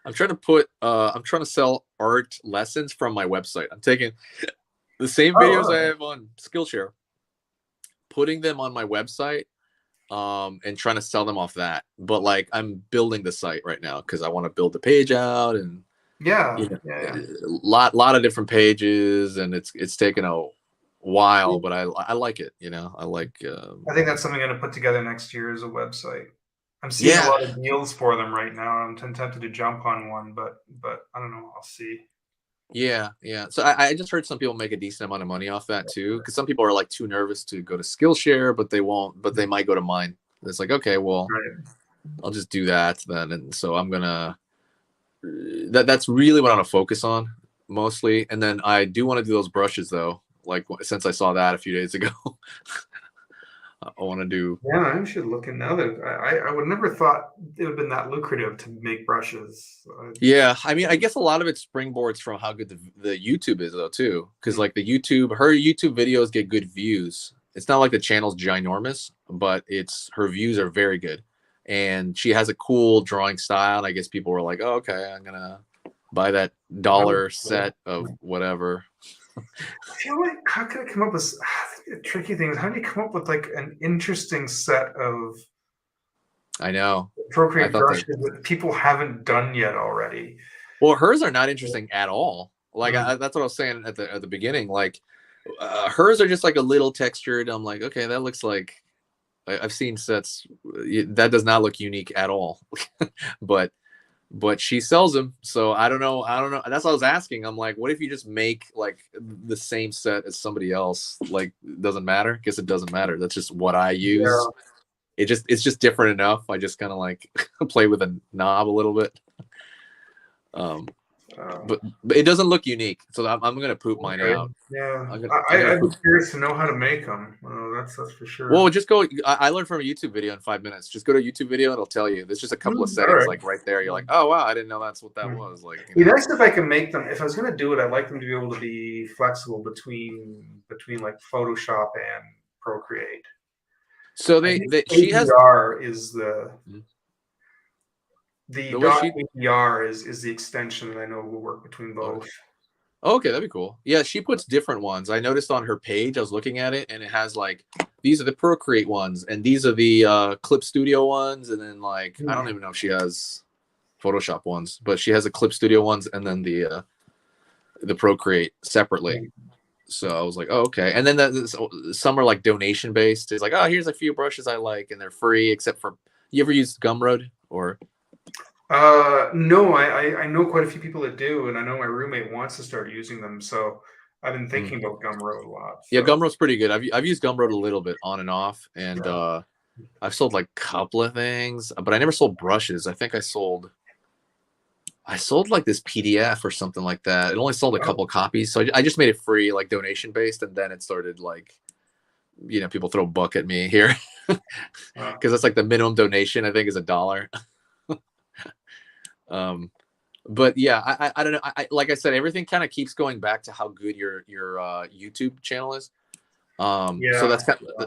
I'm trying to sell art lessons from my website. I'm taking the same videos I have on Skillshare, putting them on my website, and trying to sell them off that. But like I'm building the site right now because I want to build the page out, and a lot of different pages, and it's taken a while, but I like it. You know, I like. I think that's something I'm going to put together next year as a website. I'm seeing a Yeah, lot of deals for them right now. I'm tempted to jump on one, but I don't know. I'll see. yeah, yeah. So I just heard some people make a decent amount of money off that too, because some people are like too nervous to go to Skillshare, but they won't. But they might go to mine. It's like, okay, well, Right. I'll just do that then. And so I'm gonna. That's really what I want to focus on mostly. And then I do want to do those brushes though. Like since I saw that a few days ago, I want to do. Yeah, I should look in now that I would never thought it would have been that lucrative to make brushes. Yeah, I mean, I guess a lot of it springboards from how good the YouTube is though too, because like her YouTube videos get good views. It's not like the channel's ginormous, but it's her views are very good, and she has a cool drawing style. And I guess people were like, "Oh, okay, I'm gonna buy that dollar set of whatever." I feel like how could I come up with the tricky thing is how do you come up with like an interesting set of I know. I Procreate thought that. brushes that people haven't done yet already? Well, hers are not interesting at all. Like Mm. that's what I was saying at the beginning. Like hers are just like a little textured. I'm like, okay, that looks like I've seen sets that does not look unique at all. but she sells them, so I don't know. That's what I was asking. I'm like, what if you just make like the same set as somebody else? Like, doesn't matter. Guess it doesn't matter. That's just what I use. Yeah. It's just different enough. I just kind of like play with a knob a little bit. Um, but it doesn't look unique, so I'm gonna poop mine out. Yeah, I'm gonna I'd be poop. curious to know how to make them. That's for Well, sure. just go. I learned from a YouTube video in 5 minutes. Just go to a YouTube video; it'll tell you. There's just a couple of All settings, right. like right there. You're like, oh wow, I didn't know that's what that Mm. was. Like, you Be know. nice if I can make them. If I was going to do it, I'd like them to be able to be flexible between like Photoshop and Procreate. So I think she has ADR is the the way dot she. ADR is the extension that I know will work between both. Okay, that'd be cool. Yeah, she puts different ones. I noticed on her page. I was looking at it, and it has like these are the Procreate ones, and these are the Clip Studio ones, and then like I don't even know if she has Photoshop ones, but she has the Clip Studio ones, and then the Procreate separately. So I was like, oh, okay. And then some are like donation based. It's like, oh, here's a few brushes I like, and they're free, except for you ever use Gumroad or? No, I know quite a few people that do, and I know my roommate wants to start using them. So I've been thinking about Gumroad a lot. Yeah, So Gumroad's pretty good. I've used Gumroad a little bit on and off, and I've sold like a couple of things, but I never sold brushes. I think I sold like this PDF or something like that. It only sold a couple of copies, so I just made it free, like donation based, and then it started like, people throw a buck at me here because that's like the minimum donation. I think is $1. But yeah, I don't know. Like I said, everything kind of keeps going back to how good your YouTube channel is. So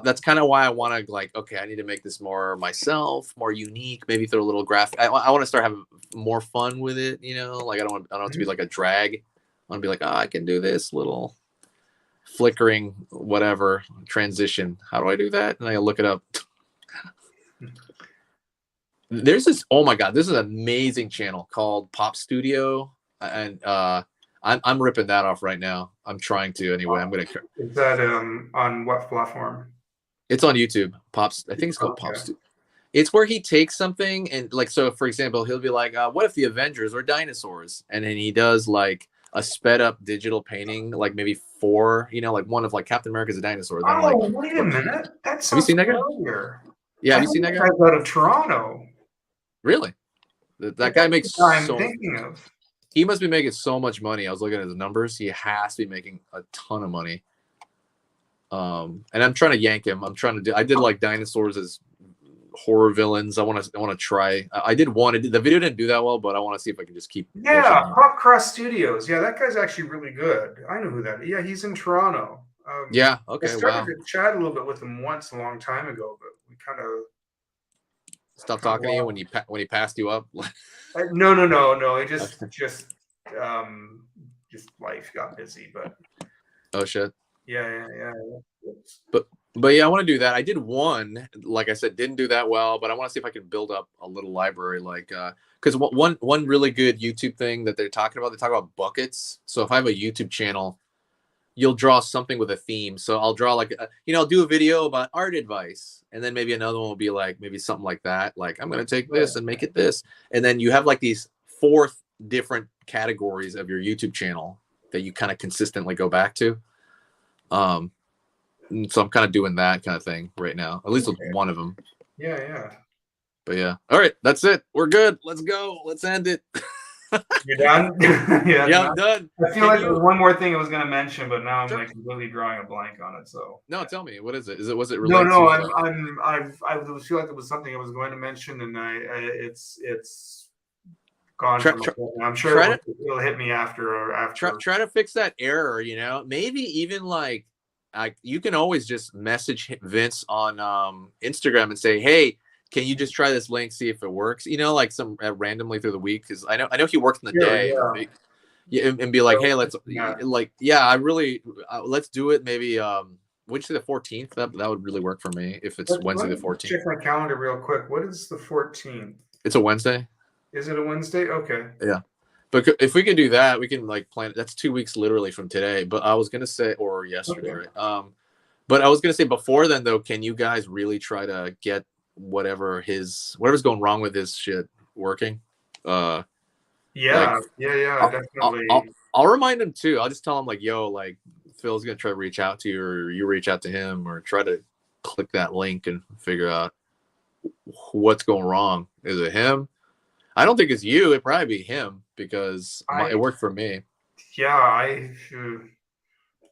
that's kind of why I want to like, okay, I need to make this more myself, more unique, maybe throw a little graphic. I want to start having more fun with it, like I don't want it to be like a drag. I want to be like, oh, I can do this little flickering, whatever transition. How do I do that? And I look it up. There's this, oh my God, this is an amazing channel called Pop Studio. And, I'm ripping that off right now. I'm trying to anyway. I'm gonna. is that on what platform? It's on YouTube. Pops. I think it's called Pop Studio. It's where he takes something and like, so for example, he'll be like, what if the Avengers were dinosaurs? And then he does like a sped up digital painting, like maybe 4, like one of like Captain America's a dinosaur. Then Oh, like, wait a minute. That have you sounds seen that guy? familiar. Yeah, I have you think seen that that guy? guy's out of Toronto. Really? That guy makes the guy I'm so. thinking of. He must be making so much money. I was looking at his numbers. He has to be making a ton of money. And I'm trying to yank him. I did like dinosaurs as horror villains. I want to try. I did one. The video didn't do that well, but I want to see if I can just keep. Yeah, Pop Cross Studios. Yeah, that guy's actually really good. I know who that is. Yeah, he's in Toronto. Yeah. Okay. I started to chat a little bit with him once a long time ago, but we kind of stopped talking to you when he passed you up. No. It just life got busy, but oh shit. Yeah. But yeah, I want to do that. I did one, like I said, didn't do that well, but I want to see if I can build up a little library, like because one really good YouTube thing that they talk about buckets. So if I have a YouTube channel, you'll draw something with a theme. So I'll draw like I'll do a video about art advice, and then maybe another one will be like maybe something like that. Like I'm gonna take this and make it this, and then you have like these 4 different categories of your YouTube channel that you kind of consistently go back to. So I'm kind of doing that kind of thing right now, at least with one of them. Yeah. But yeah, all right, that's it. We're good. Let's go. Let's end it. You're done? Yeah, I'm done. I feel like there was one more thing I was going to mention, but now I'm like completely drawing a blank on it. So no, tell me, what is it? Was it related? No. I feel like it was something I was going to mention, and it's gone. I'm sure it'll hit me after. Try to fix that error. Maybe even like you can always just message Vince on Instagram and say, hey, can you just try this link, see if it works? Like some randomly through the week, because I know he works in the day. Yeah, and be like, hey, let's I really let's do it. Maybe Wednesday the 14th. That would really work for me if it's Wednesday the 14th. Check my calendar real quick. What is the 14th? It's a Wednesday. Is it a Wednesday? Okay. Yeah. But if we can do that, we can like plan it. That's 2 weeks literally from today. But I was gonna say, or yesterday, right? But I was gonna say before then though, can you guys really try to get whatever's going wrong with his shit working? Definitely. I'll remind him too. I'll just tell him like, yo, like Phil's gonna try to reach out to you, or you reach out to him, or try to click that link and figure out what's going wrong. Is it him? I don't think it's you. It'd probably be him because it worked for me. Yeah, I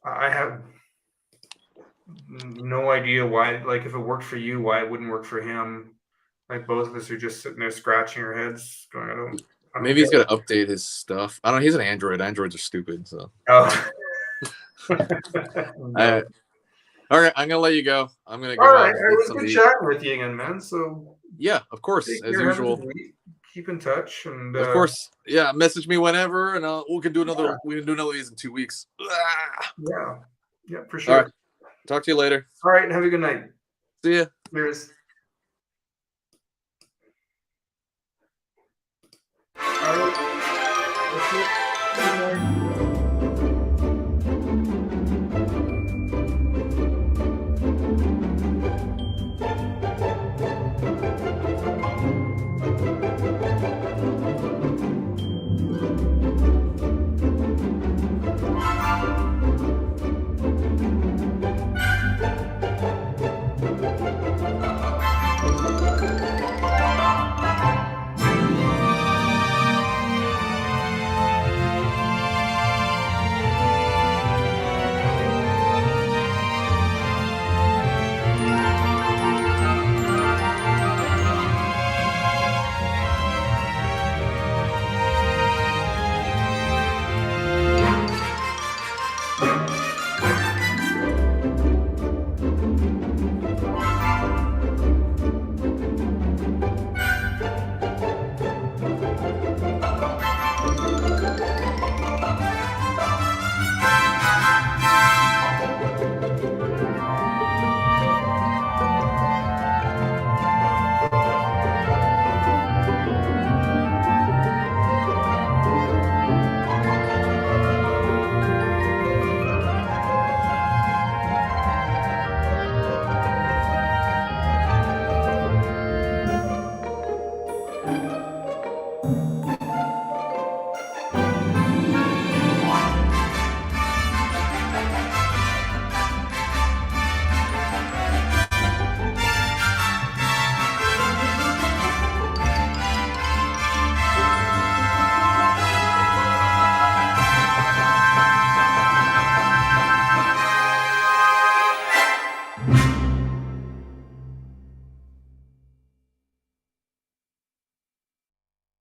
have no idea why. Like, if it worked for you, why it wouldn't work for him? Like, both of us are just sitting there scratching our heads, going, I don't Maybe he's got to update his stuff. I don't know. He's an Android. Androids are stupid. So. Oh. All right, I'm gonna let you go. I'm gonna go. All right, it was good chatting with you again, man. So yeah, of course, as usual. Keep in touch, and of course, yeah. Message me whenever, and we can do another. Yeah. We can do another of these in 2 weeks. Yeah, for sure. All right. Talk to you later. All right, have a good night. See ya. Cheers. All right. That's it.